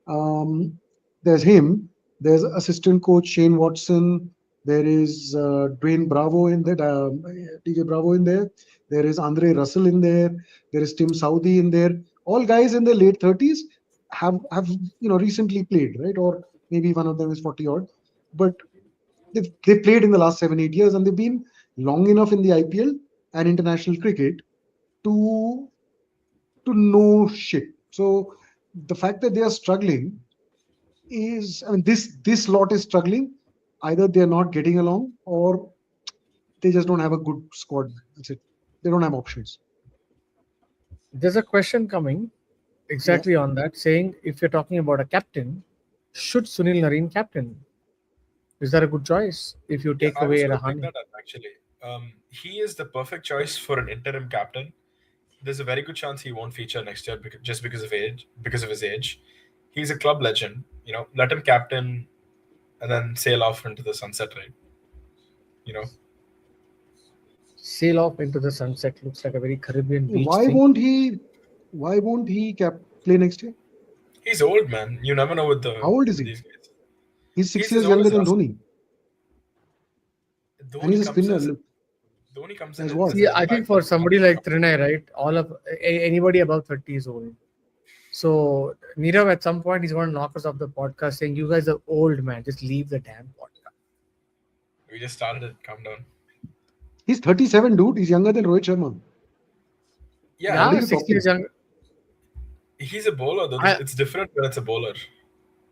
Um, there's him. There's assistant coach Shane Watson. There is Dwayne Bravo in there, DJ Bravo in there. There is Andre Russell in there. There is Tim Southey in there. All guys in their late 30s have recently played, right? Or maybe one of them is 40 odd. But they've played in the last 7-8 years, and they've been long enough in the IPL and international cricket to know shit. So the fact that they are struggling is, I mean, this lot is struggling. Either they're not getting along, or they just don't have a good squad. That's it. They don't have options. There's a question coming Yeah. exactly on that, saying if you're talking about a captain, should Sunil Narine captain? Is that a good choice if you Yeah, take I was away going to bring Rahane? that up actually. He is the perfect choice for an interim captain. There's a very good chance he won't feature next year just because of age, because of his age. He's a club legend. Let him captain and then sail off into the sunset, right? You know, Sail off into the sunset looks like a very Caribbean beach Why thing. won't he? Why won't he play next year? he's old, man. You never know How old is with he? these guys. He's six He's as years old younger as than Russell. Dhoni, and Dhoni he's a comes spinner. as Look, Dhoni comes in as as what? See, an I think impact for player somebody after a like couple. Trinay, right, all of anybody above 30 is old. So Nirav, at some point, he's going to knock us off the podcast, saying, "You guys are old, man. Just leave the damn podcast." We just started it. Calm down. He's 37, dude. He's younger than Rohit Sharma. Yeah, What are Yeah, you 6 years talking? young. he's a bowler though. I It's different when it's a bowler.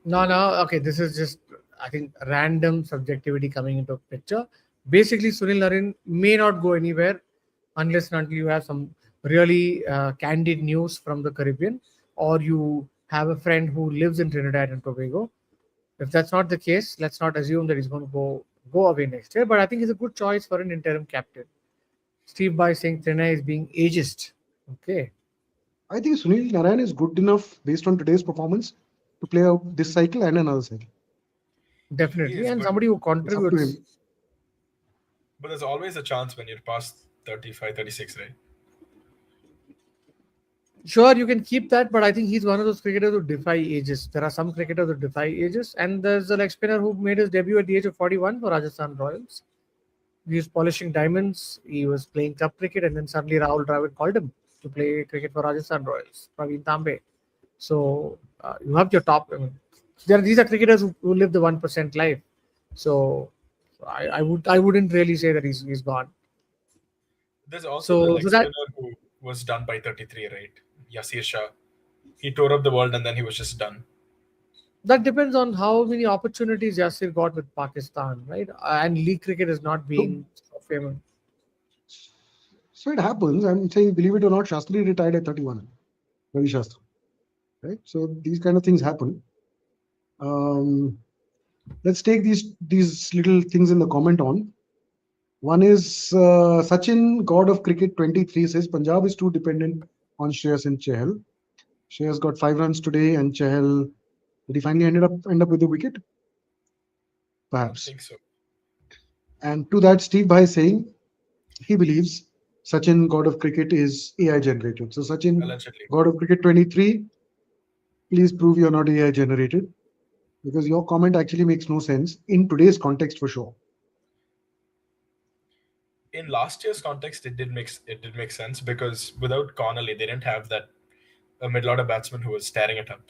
no. Okay, this is just I think random subjectivity coming into picture. Basically, Sunil Narin may not go anywhere unless and until you have some really candid news from the Caribbean, or you have a friend who lives in Trinidad and Tobago. If that's not the case, let's not assume that he's going to go away next year. But I think he's a good choice for an interim captain. Steve By saying Trinidad is being ageist. Okay, I think Sunil Narayan is good enough based on today's performance to play out this cycle and another cycle. He definitely, is, and but somebody who It's up to contributes. him. there's always a chance when you're past 35, 36, right? Sure, you can keep that, but I think he's one of those cricketers who defy ages. There are some cricketers who defy ages, and there's a leg spinner who made his debut at the age of 41 for Rajasthan Royals. He was polishing diamonds. He was playing club cricket, and then suddenly Rahul Dravid called him to play cricket for Rajasthan Royals. Praveen Tambe. So you have your top. I mean, these are cricketers who live the 1% life. So I wouldn't really say that he's gone. There's also the So leg that spinner who was done by 33, right? Yasir Shah. He tore up the world and then he was just done. that depends on how many opportunities Yasir got with Pakistan, right? And league cricket is not So, being so famous. so it happens. I'm saying, believe it or not, Shastri retired at 31. Ravi Shastri, right? So these kind of things happen. Um, let's take these little things in the comment on. One is Sachin, God of Cricket 23, says Punjab is too dependent on Shreyas and Chahal. Shreyas got 5 runs today, and Chahal, did he finally end up with a wicket? I don't Perhaps. think so. And to that, Steve Bhai is saying he believes Sachin, God of Cricket, is AI generated. So Sachin, Allegedly. God of Cricket 23, please prove you're not AI generated, because your comment actually makes no sense in today's context for sure. In last year's context, it did make sense because without Connolly, they didn't have that a mid-order batsman who was tearing it up.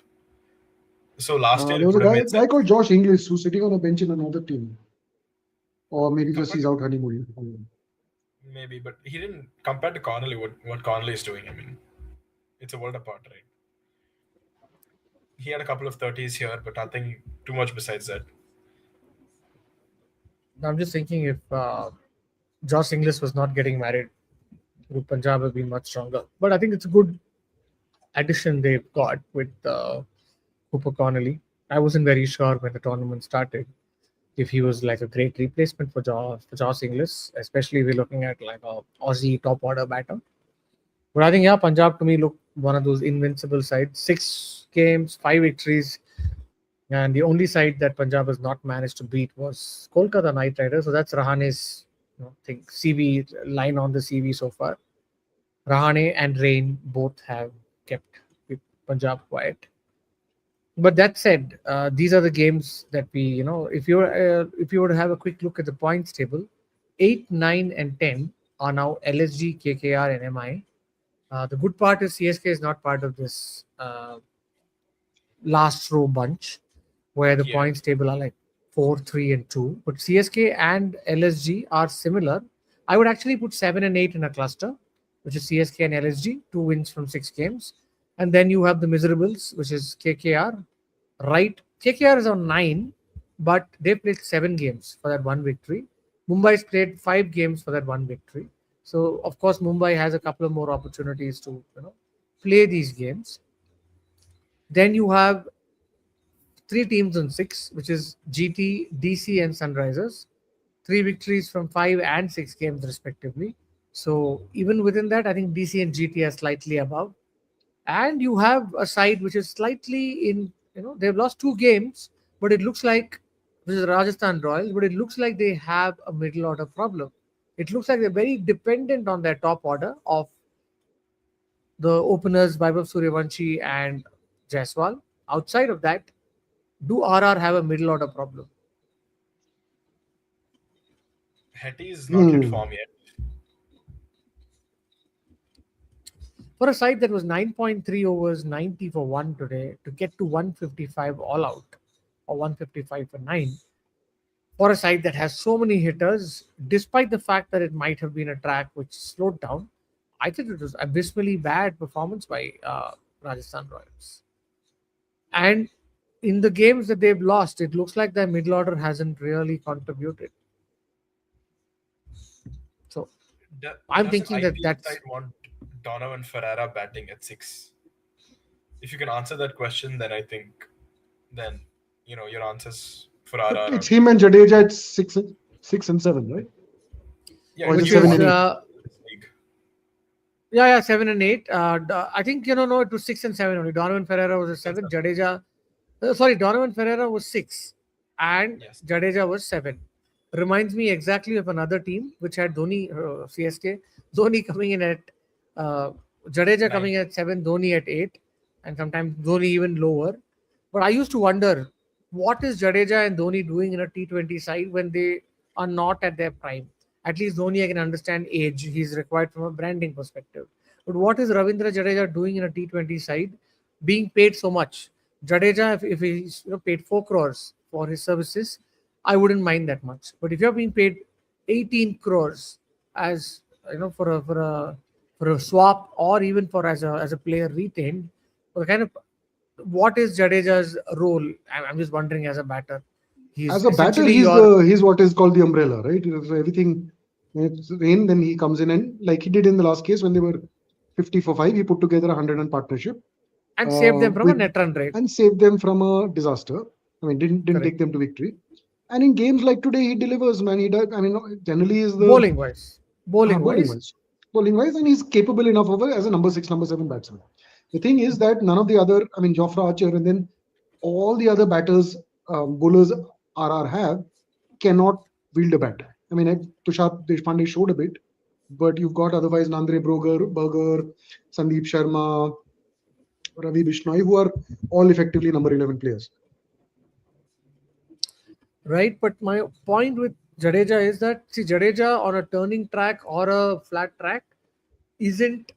So last year There it was a would have guy, made sense. guy called Josh Inglis who's sitting on a bench in another team. Or maybe just he's out honeymoon. Maybe, but he didn't, compared to Connolly, what Connolly is doing. I mean, it's a world apart, right? He had a couple of 30s here, but nothing too much besides that. I'm just thinking if Josh Inglis was not getting married, would Punjab have been much stronger? But I think it's a good addition they've got with Cooper Connolly. I wasn't very sure when the tournament started if he was like a great replacement for Josh Inglis, especially if we're looking at like a Aussie top order batter. But I think yeah, Punjab to me looked one of those invincible sides. 6 games, 5 victories, and the only side that Punjab has not managed to beat was Kolkata Knight Riders. So that's Rahane's thing, CV line on the CV so far. Rahane and Rain both have kept Punjab quiet. But that said, these are the games that we, if you were to have a quick look at the points table, 8, 9, and 10 are now LSG, KKR, and MI. The good part is CSK is not part of this last row bunch where the Yeah. points table are like 4, 3, and 2. But CSK and LSG are similar. I would actually put 7 and 8 in a cluster, which is CSK and LSG, 2 wins from 6 games. And then you have the miserables, which is KKR. Right, KKR is on 9, but they played 7 games for that one victory. Mumbai's played 5 games for that one victory. So of course Mumbai has a couple of more opportunities to play these games. Then you have 3 teams on 6, which is GT, DC, and Sunrisers. 3 victories from 5 and 6 games respectively. So even within that, I think DC and GT are slightly above. And you have a side which is slightly in, they've lost 2 games, but it looks like, this is Rajasthan Royals, but it looks like they have a middle order problem. It looks like they're very dependent on their top order of the openers Vaibhav Suryavanshi and Jaiswal. Outside of that, do RR have a middle order problem? Hetty is not hit form yet. For a side that was 9.3 overs, 90 for 1 today, to get to 155 all out or 155 for 9, for a side that has so many hitters, despite the fact that it might have been a track which slowed down, I think it was abysmally bad performance by Rajasthan Royals. And in the games that they've lost, it looks like their middle order hasn't really contributed. So I'm thinking that that's. Side want Donovan Ferreira batting at 6. If you can answer that question, then I think then your answers for RR. It's him and Jadeja at 6 and 7, right? Yeah, Or is it which 7 is, and 8? yeah, 7 and 8. I think no, it was 6 and 7 only. Donovan Ferreira was a 7. Donovan Ferreira was 6, and Yes. Jadeja was 7. Reminds me exactly of another team which had Dhoni, CSK, Dhoni coming in at Jadeja 9. coming at 7, Dhoni at 8, and sometimes Dhoni even lower. But I used to wonder, what is Jadeja and Dhoni doing in a T20 side when they are not at their prime? At least Dhoni, I can understand age. He's required from a branding perspective. But what is Ravindra Jadeja doing in a T20 side, being paid so much? Jadeja, if he's paid 4 crores for his services, I wouldn't mind that much. But if you're being paid 18 crores as for a swap, or even for as a player retained, for kind of, what is Jadeja's role? I'm just wondering as a batter. As a batter, he's what is called the umbrella, right? So everything, when it's rain, then he comes in and like he did in the last case when they were 50 for 5, he put together 100 run partnership and saved them from a net run rate. And saved them from a disaster. I mean, didn't Correct. take them to victory. And in games like today, he delivers, man. He does. I mean, generally is the bowling wise, and he's capable enough of it as a number 6, number 7 batsman. The thing is that none of the other, I mean, Jofra Archer and then all the other batters, bowlers RR have, cannot wield a bat. I mean, Tushar Deshpande showed a bit, but you've got otherwise Nandre Berger, Sandeep Sharma, Ravi Bishnoi, who are all effectively number 11 players. Right, but my point with Jadeja is that, see, Jadeja on a turning track or a flat track isn't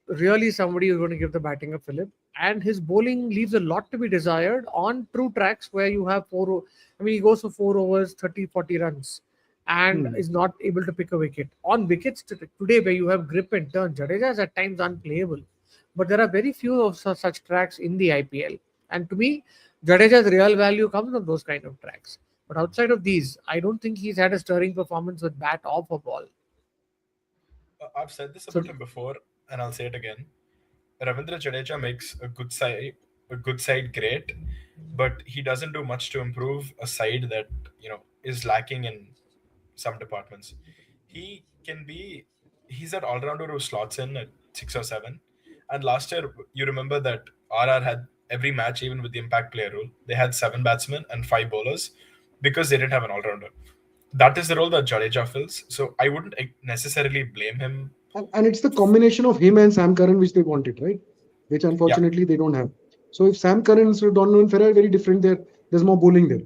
really somebody who's going to give the batting a fillip. and his bowling leaves a lot to be desired on true tracks where you have I mean, he goes for 4 overs, 30, 40 runs, and Hmm. is not able to pick a wicket. On wickets today, where you have grip and turn, Jadeja is at times unplayable. But there are very few of such tracks in the IPL. And to me, Jadeja's real value comes on those kind of tracks. But outside of these, I don't think he's had a stirring performance with bat or for ball. I've said this So about him before, and I'll say it again. Ravindra Jadeja makes a good side great, but he doesn't do much to improve a side that is lacking in some departments. He can be he's that all rounder who slots in at 6 or 7. And last year, you remember that RR had every match, even with the impact player rule, they had 7 batsmen and 5 bowlers because they didn't have an all rounder. That is the role that Jadeja fills. So I wouldn't necessarily blame him. And it's the combination of him and Sam Curran which they wanted, right? Which Yeah, unfortunately they don't have. So if Sam Curran instead of Donovan Ferrer, very different there. There's more bowling there.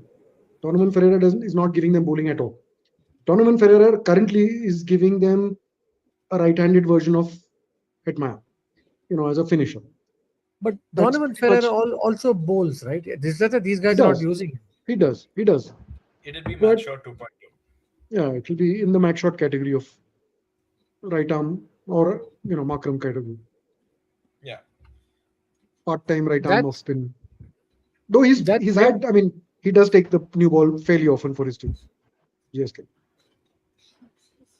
Donovan Ferreira is not giving them bowling at all. Donovan Ferreira currently is giving them a right-handed version of Hetmaya, as a finisher. but That's Donovan pretty Ferrer much also bowls, right? This is that these he guys are not does. using him. He does. He does. it'll be But match shot 2.0. yeah, it will be in the match shot category of right arm or Makram category. Yeah, Part-time right arm That of spin. Though that he's said, had, I mean, he does take the new ball fairly often for his team. GSK.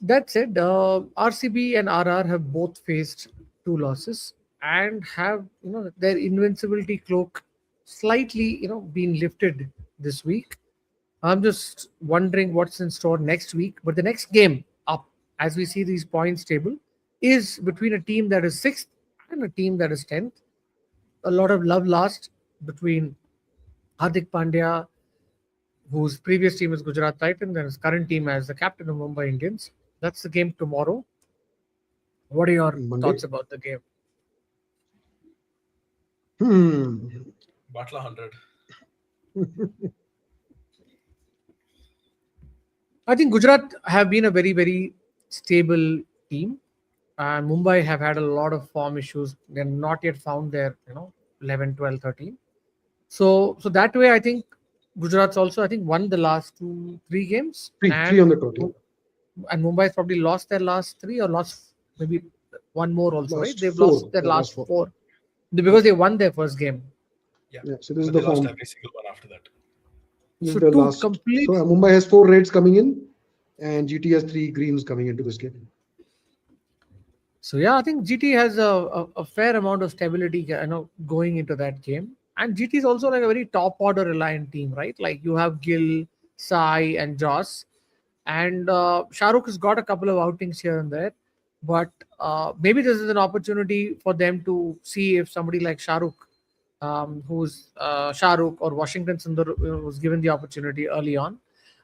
that said, RCB and RR have both faced 2 losses and have their invincibility cloak slightly been lifted this week. I'm just wondering what's in store next week. But the next game up, as we see these points table, is between a team that is sixth and a team that is 10th. A lot of love lost between Hardik Pandya, whose previous team is Gujarat Titans and his current team as the captain of Mumbai Indians. That's the game tomorrow. What are your Monday. thoughts about the game? Hmm. Butler 100. I think Gujarat have been a very, very stable team, and Mumbai have had a lot of form issues. They're not yet found their 11, 12, 13. So that way, I think Gujarat's also, I think, won the last 2, 3 games, Three on the total. and Mumbai's probably lost their last 3 or lost maybe one more also, right? Lost They've lost four. their They lost last four. 4 because they won their first game. Yeah, Yeah. So this is but the they lost form. every single one after that. This So is the two last. So complete. Mumbai has 4 reds coming in, and GT has 3 greens coming into this game. So yeah, I think GT has a fair amount of stability, going into that game. And GT is also like a very top order reliant team, right? Like you have Gill, Sai, and Joss, and Shahrukh has got a couple of outings here and there, but maybe this is an opportunity for them to see if somebody like Shahrukh, who's Shahrukh or Washington Sundar, was given the opportunity early on.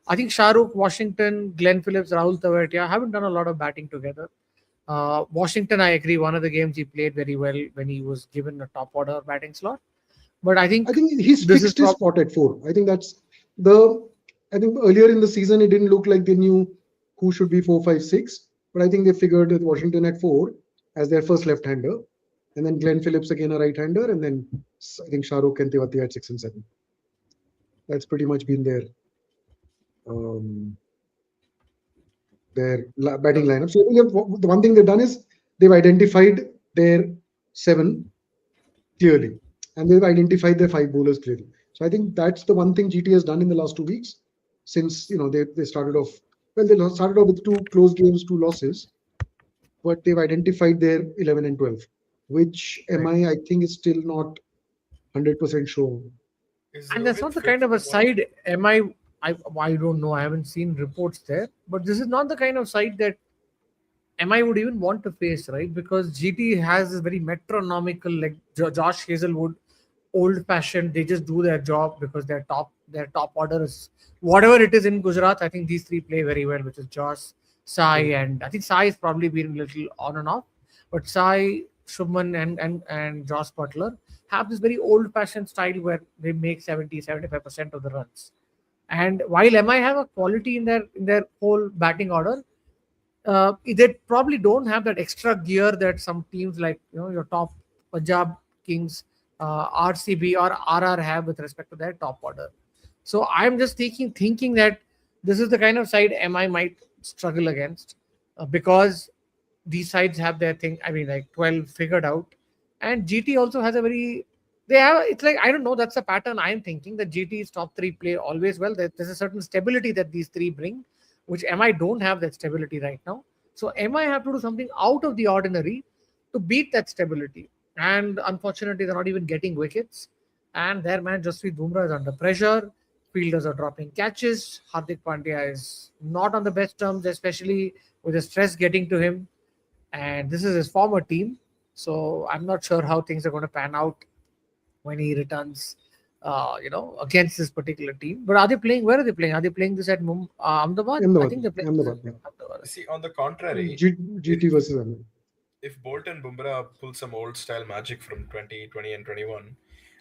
I think Shahrukh, Washington, Glenn Phillips, Rahul Tawatia haven't done a lot of batting together. Washington, I agree. One of the games he played very well when he was given a top order batting slot. But I I think think he's this is fixed his prob- spot at 4. I think that's the. I think earlier in the season it didn't look like they knew who should be 4, 5, 6, but I think they figured with Washington at 4 as their first left-hander, and then Glenn Phillips again a right-hander, and then I think Shahrukh and Tewati at 6 and 7. That's pretty much been um, their batting The lineup. So I think the one thing they've done is they've identified their 7 clearly, and they've identified their 5 bowlers clearly. So I think that's the one thing GT has done in the last 2 weeks since they started off. Well, they started off with 2 close games, 2 losses, but they've identified their 11 and 12, which right. I think is still not 100% sure. is And that's Rohit not the fit kind for of a tomorrow? side. I don't know. I haven't seen reports there, but this is not the kind of side that MI would even want to face, right? Because GT has this very metronomical, like Josh Hazelwood, old fashioned. They just do their job because their top order is whatever it is in Gujarat. I think these three play very well, which is Josh, Sai, Mm. and I think Sai has probably been a little on and off, but Sai, Shubman, and Josh Butler have this very old fashioned style where they make 70-75% of the runs. And while MI have a quality in their whole batting order, they probably don't have that extra gear that some teams like your top Punjab Kings RCB or RR have with respect to their top order. So I'm just thinking that this is the kind of side MI might struggle against, because these sides have their thing. I mean, like 12 figured out, and GT also has a very. They have. It's like, I don't know. That's a pattern I'm thinking, that GT's top three play always well. There's a certain stability that these three bring, which MI don't have that stability right now. So MI have to do something out of the ordinary to beat that stability. And unfortunately, they're not even getting wickets. And their man Jasprit Bumrah is under pressure. Fielders are dropping catches. Hardik Pandya is not on the best terms, especially with the stress getting to him. And this is his former team. So I'm not sure how things are going to pan out when he returns, against this particular team. But are they playing? Where are they playing? Are they playing this at Ahmedabad? I think Ahmedabad, they're playing this at Ahmedabad, yeah. Ahmedabad. See, on the contrary, GT if versus Ahmedabad. if Bolt and Bumrah pull some old style magic from 2020 and 21,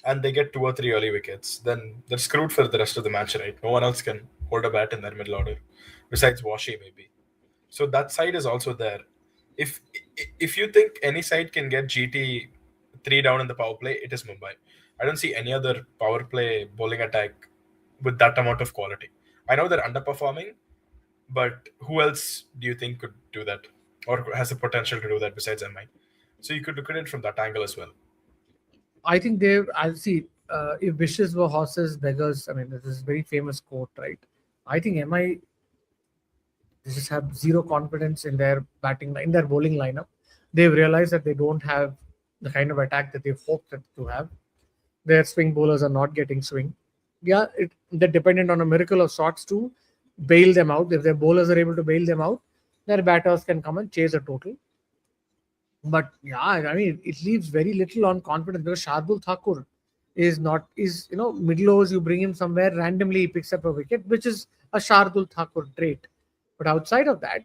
and they get two or three early wickets, then they're screwed for the rest of the match, right? No one else can hold a bat in their middle order, besides Washi maybe. So that side is also there. If if you think any side can get GT three down in the power play, it is Mumbai. I don't see any other power play bowling attack with that amount of quality. I know they're underperforming, but who else do you think could do that or has the potential to do that besides MI? So you could look at it from that angle as well. I think I'll see. If wishes were horses, beggars. I mean, this is a very famous quote, right? I think MI just have zero confidence in their in their bowling lineup. They've realized that they don't have the kind of attack that they've hoped that to have. Their swing bowlers are not getting swing. Yeah, they're dependent on a miracle of sorts to bail them out. If their bowlers are able to bail them out, their batters can come and chase a total. But yeah, I mean, it leaves very little on confidence, because Shardul Thakur is middle overs, you bring him somewhere randomly, he picks up a wicket, which is a Shardul Thakur trait. But outside of that,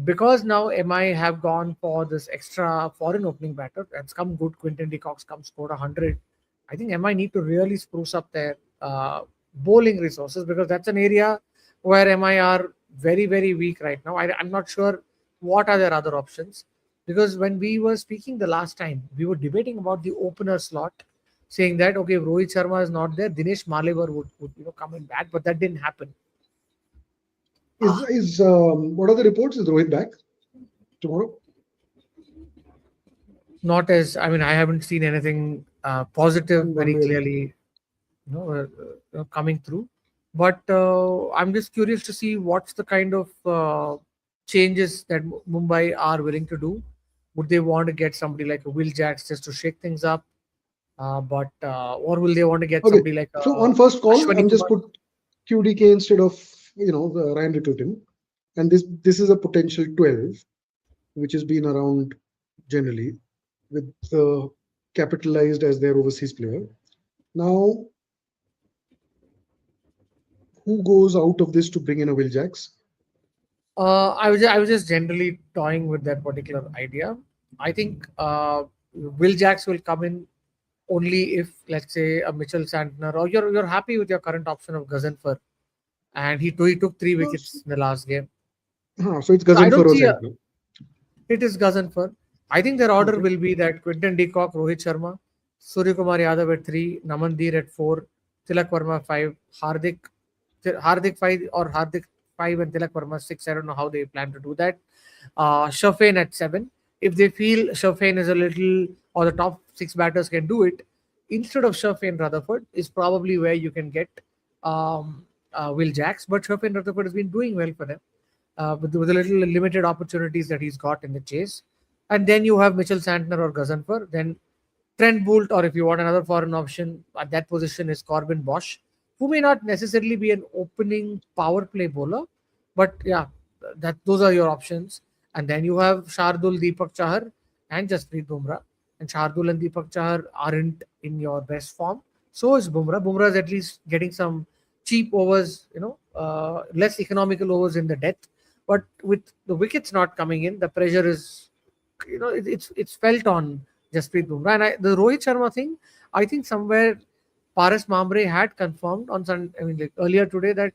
because now MI have gone for this extra foreign opening batter, that's come good. Quinton de Kock's come scored 100. I think MI need to really spruce up their bowling resources, because that's an area where MI are very, very weak right now. I'm not sure what are their other options, because when we were speaking the last time, we were debating about the opener slot, saying that okay, if Rohit Sharma is not there, Dinesh Malevar would come in back, but that didn't happen. What are the reports? Is Rohit back tomorrow? Not as, I mean, I haven't seen anything positive very One way. clearly, coming through. But I'm just curious to see what's the kind of changes that Mumbai are willing to do. Would they want to get somebody like a Will Jacks just to shake things up? Or will they want to get Okay. somebody like So on first call, Ashwani I'm just Kumar? put QDK instead of Ryan Rickelton, and this is a potential 12, which has been around generally with capitalized as their overseas player. Now, who goes out of this to bring in a Will Jacks? I was just generally toying with that particular idea. I think Will Jacks will come in only if, let's say, a Mitchell Santner, or you're happy with your current option of Gazanfar, and he took 3 wickets in the last game. So it's So I Gazanfar don't or see Santner. it is Gazanfar. I think their order Okay. will be that Quinton de Kock, Rohit Sharma, Surya Kumar Yadav at 3, Naman Dheer at 4, Tilak Verma 5, Hardik 5, or Hardik 5 and Tilak Verma 6. I don't know how they plan to do that. Shafin at 7. If they feel Shafin is a little, or the top 6 batters can do it, instead of Shafin, Rutherford is probably where you can get Will Jacks. But Shafin Rutherford has been doing well for them, with the little limited opportunities that he's got in the chase. And then you have Mitchell Santner or Gazanfar. Then Trent Boult, or if you want another foreign option at that position, is Corbin Bosch, who may not necessarily be an opening power play bowler, but yeah, that those are your options. And then you have Shardul, Deepak Chahar, and Jasprit Bumrah. And Shardul and Deepak Chahar aren't in your best form. So is Bumrah. Bumrah is at least getting some cheap overs, less economical overs in the death. But with the wickets not coming in, the pressure is, it's felt on Jasprit Bumrah. And the Rohit Sharma thing, I think somewhere Paras Mamre had confirmed on like earlier today, that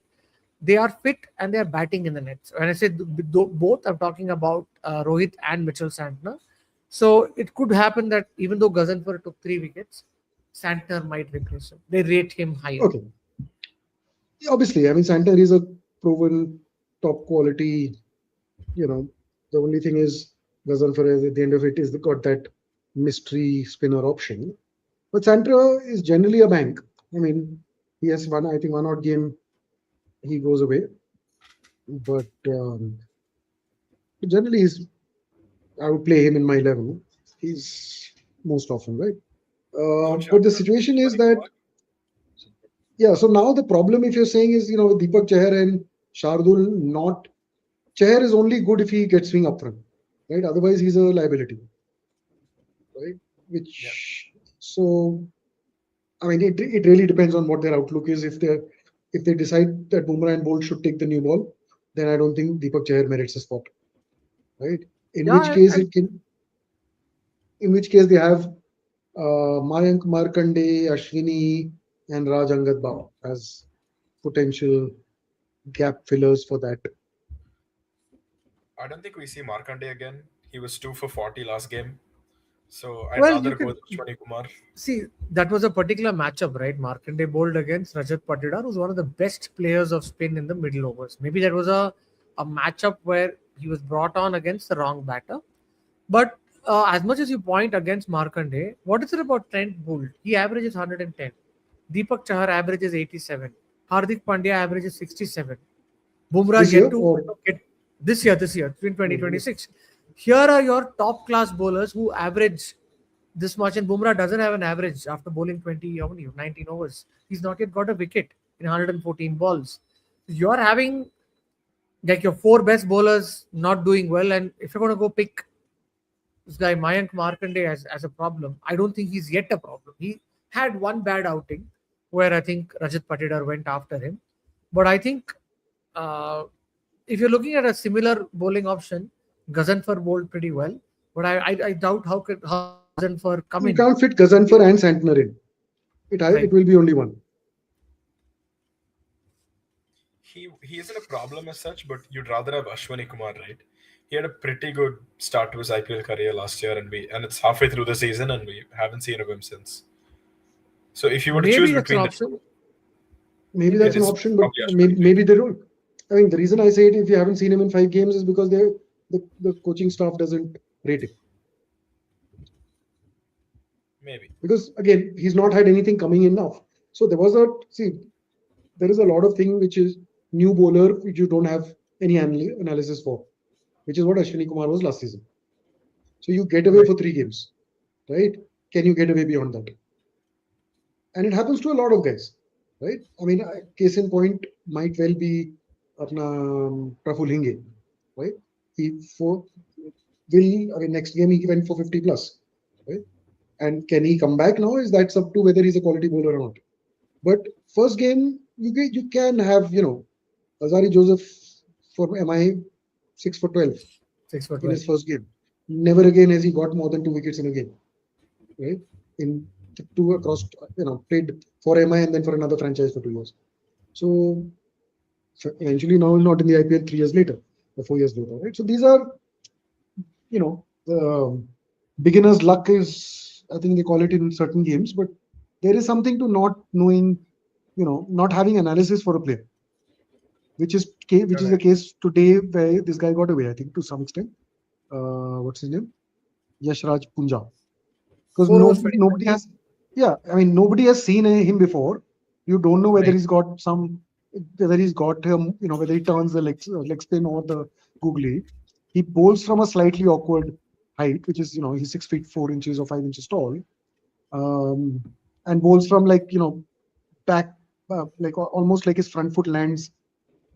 they are fit and they are batting in the nets. When I say both, I'm talking about Rohit and Mitchell Santner. So it could happen that even though Gazanfar took 3 wickets, Santner might replace him. They rate him higher. Okay. Obviously, I mean, Santner is a proven top quality. The only thing is Gazanfar at the end of it is got that mystery spinner option. But Santner is generally a bank. I mean, he has I think one odd game he goes away. But generally, I would play him in my level. He's most often, right? But the situation is that, yeah, so now the problem, if you're saying, is, Deepak Chahar and Shardul not. Chahar is only good if he gets swing up front, right? Otherwise, he's a liability, right? So, I mean, it really depends on what their outlook is. If they decide that Bumrah and Bolt should take the new ball, then I don't think Deepak Chahar merits a spot, right? In which case they have Mayank Markande, Ashwini, and Raj Angad Bhav as potential gap fillers for that. I don't think we see Markande again. He was 2 for 40 last game. So I'd rather go with Ashwani Kumar. See, that was a particular matchup, right? Markande bowled against Rajat Patidar, who's one of the best players of spin in the middle overs. Maybe that was a matchup where he was brought on against the wrong batter. But as much as you point against Markande, what is it about Trent Boult? He averages 110. Deepak Chahar averages 87. Hardik Pandya averages 67. Bumrah yet to get this year, in 2026. Here are your top class bowlers who average this much, and Bumrah doesn't have an average after bowling 19 overs. He's not yet got a wicket in 114 balls. You're having like your 4 best bowlers not doing well, and if you're going to go pick this guy Mayank Markande as a problem, I don't think he's yet a problem. He had one bad outing where I think Rajat Patidar went after him, but I think if you're looking at a similar bowling option, Gazanfar bowled pretty well, but I doubt how Gazanfar come in. You can't fit Gazanfar and Santner in. It will be only one. He isn't a problem as such, but you'd rather have Ashwani Kumar, right? He had a pretty good start to his IPL career last year, and it's halfway through the season, and we haven't seen of him since. So if you were to choose between the two, maybe that's an option, but maybe they don't. I mean, the reason I say it, if you haven't seen him in 5 games, is because the coaching staff doesn't rate him. Maybe. Because, again, he's not had anything coming in now. So there is a lot of thing which is new bowler, which you don't have any analysis for, which is what Ashwini Kumar was last season. So you get away for 3 games, right? Can you get away beyond that? And it happens to a lot of guys, right? I mean, case in point might well be Praful Hinge, right? Next game he went for 50 plus, right? And can he come back now? Is that up to whether he's a quality bowler or not? But first game, you can have, Azari Joseph for MI 6 for 12. 6 for 12 in his first game. Never again has he got more than 2 wickets in a game, right? In 2 across, played for MI and then for another franchise for 2 years. So eventually now not in the IPL 3 years later or 4 years later, right? So these are, the beginner's luck is, I think they call it in certain games, but there is something to not knowing, not having analysis for a player, which is the case today where this guy got away, I think, to some extent. What's his name? Yashraj Punjab. Because nobody has, nobody has seen him before. You don't know whether he's got whether he turns the leg spin or the googly. He bowls from a slightly awkward height, which is, he's 6 feet 4 inches or 5 inches tall, and bowls from back, almost like his front foot lands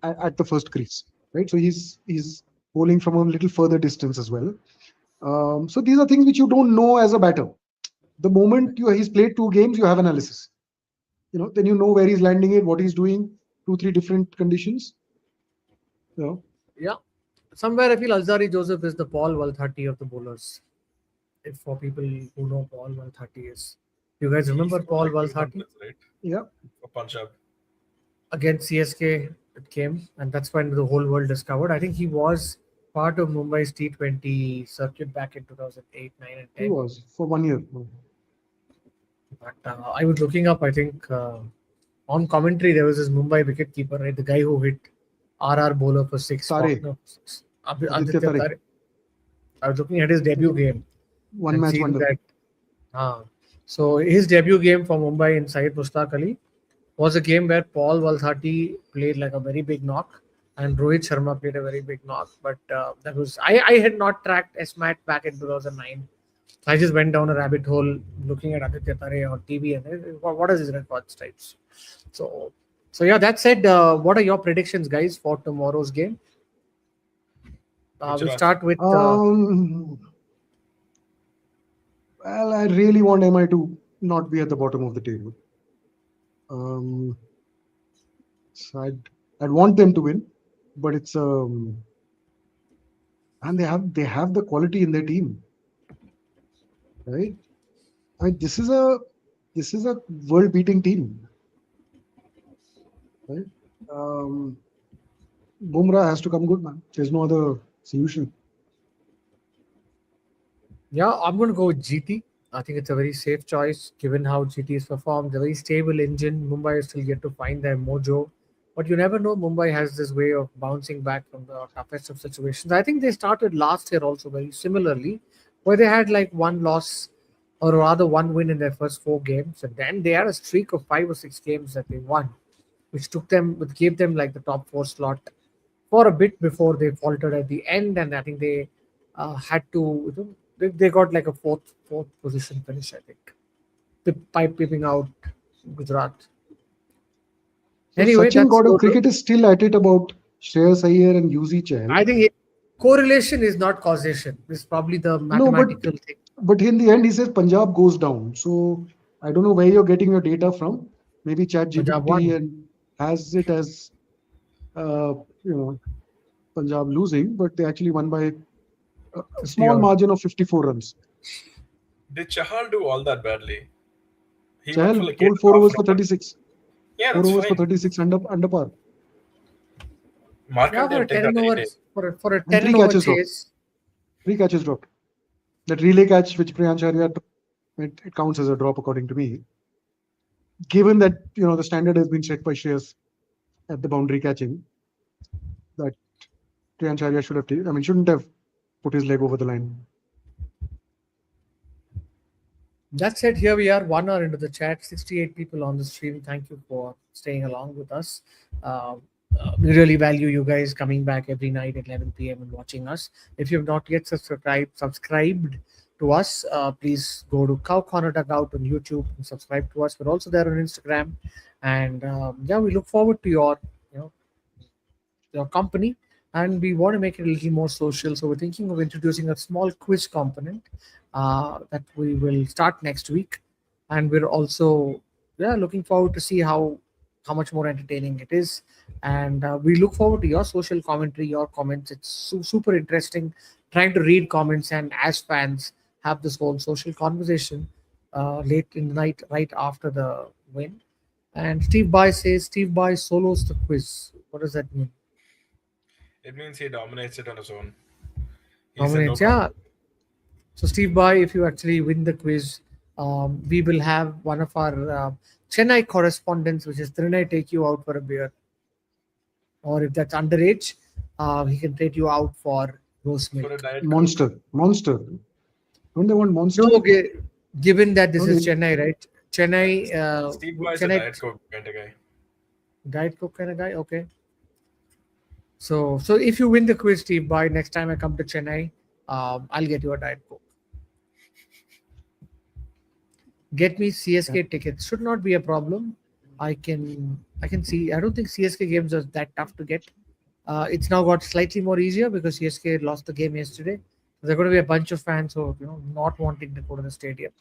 at the first crease, right? So he's bowling from a little further distance as well. So these are things which you don't know as a batter. The moment he's played 2 games, you have analysis. Then you know where he's landing it, what he's doing, 2-3 different conditions. Yeah. Somewhere I feel Alzari Joseph is the Paul Walthati of the bowlers. If for people who know Paul Walthati is. You guys remember Paul Walthati? Right? Yeah. For Punjab. Against CSK it came, and that's when the whole world discovered. I think he was part of Mumbai's T20 circuit back in 2008, 9 and 10. He was for 1 year. But I was looking up. I think on commentary there was this Mumbai wicketkeeper, right? The guy who hit RR bowler for six, Tare, Faulkner for six. Aditya Aditya Tare, Tare. I was looking at his debut game one and match seeing wonder. that. Uh, so his debut game for Mumbai in Syed Mushtaq Ali was a game where Paul Walthati played like a very big knock and Rohit Sharma played a very big knock. But that was I had not tracked SMAT back in 2009. I just went down a rabbit hole looking at Aditya Tare on TV and what is his records types. So so yeah, that said, what are your predictions, guys, for tomorrow's game? We'll Gujarat. start with Well, I really want MI to not be at the bottom of the table. Um, so I'd want them to win, but it's and they have the quality in their team, right? I mean, this is a world-beating team, right? Um, Bumrah has to come good, man. There's no other solution. yeah, I'm going to go with GT. I think it's a very safe choice given how GT has performed. A very stable engine. Mumbai is still yet to find their mojo. But you never know. Mumbai has this way of bouncing back from the toughest of situations. I think they started last year also very similarly, where they had like one loss or rather one win in their first four games. And then they had a streak of 5 or 6 games that they won, which gave them like the top four slot for a bit before they faltered at the end. And I think they had to, they got like a fourth position finish, I think, by peeping out Gujarat. So Anyway, Sachin that's God of total. Cricket is still at it about Shreyas Iyer and Yuzi I Chahal. think correlation is not causation. It's probably the No, mathematical thing. but in the end he says Punjab goes down. So I don't know where you're getting your data from. Maybe Punjab ChatGPT won. and has it as uh, you know Punjab losing, but they actually won by a 50 small odd. margin of 54 runs. Did Chahal do all that badly? He went for Chahal like eight bowled and a four half overs for for 36. Yeah, Four that's overs for fine. 36 under par. Yeah, for Markandeya a did 10 that any over day. for a And 10 three over catches dropped. chase. 3 catches dropped. That relay catch which Priyansh Arya took, it counts as a drop according to me. Given that the standard has been set by Shreyas at the boundary catching, that Priyansh Arya shouldn't have put his leg over the line. That said, here we are, 1 hour into the chat, 68 people on the stream. Thank you for staying along with us. Uh, we really value you guys coming back every night at 11 p.m. and watching us. If you have not yet subscribed to us, please go to Cow Corner Dugout on YouTube and subscribe to us. We're also there on Instagram. And yeah, we look forward to you know, your company, and we want to make it a little more social. So we're thinking of introducing a small quiz component that we will start next week, and we're also looking forward to see how much more entertaining it is. And we look forward to your social commentary, your comments. It's super interesting trying to read comments and as fans have this whole social conversation late in the night right after the win. And Steve By says Steve By solos the quiz. What does that mean? It means he dominates it on his own. He said no Dominates, comment. yeah. So, Steve Boy, if you actually win the quiz, we will have one of our Chennai correspondents, which is Trinay, take you out for a beer. Or if that's underage, he can take you out for roast For a milk. diet Monster. Don't they want Monster? No, given that this No, is Chennai, right? Chennai, Steve Boy is a Chennai diet coke kind of guy. Diet Coke kind of guy. Okay. So if you win the quiz, Steve Boy, next time I come to Chennai, I'll get you a Diet Coke. Get me CSK tickets. Should not be a problem. I can see. I don't think CSK games are that tough to get. It's now got slightly more easier because CSK lost the game yesterday. There are going to be a bunch of fans who not wanting to go to the stadium.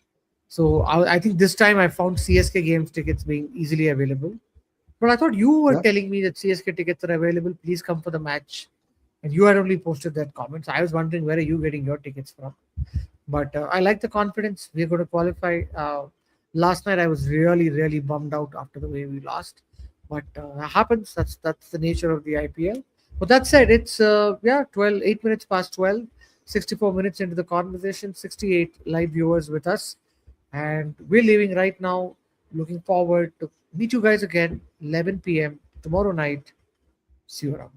So I think this time I found CSK games tickets being easily available. But I thought you were Yeah. telling me that CSK tickets are available. Please come for the match. And you had only posted that comment. So I was wondering where are you getting your tickets from? But I like the confidence. We're going to qualify. Last night I was really, really bummed out after the way we lost. But happens. That's the nature of the IPL. But that said, it's 8 minutes past 12, 64 minutes into the conversation, 68 live viewers with us. And we're leaving right now. Looking forward to meet you guys again 11 p.m. tomorrow night. See you around.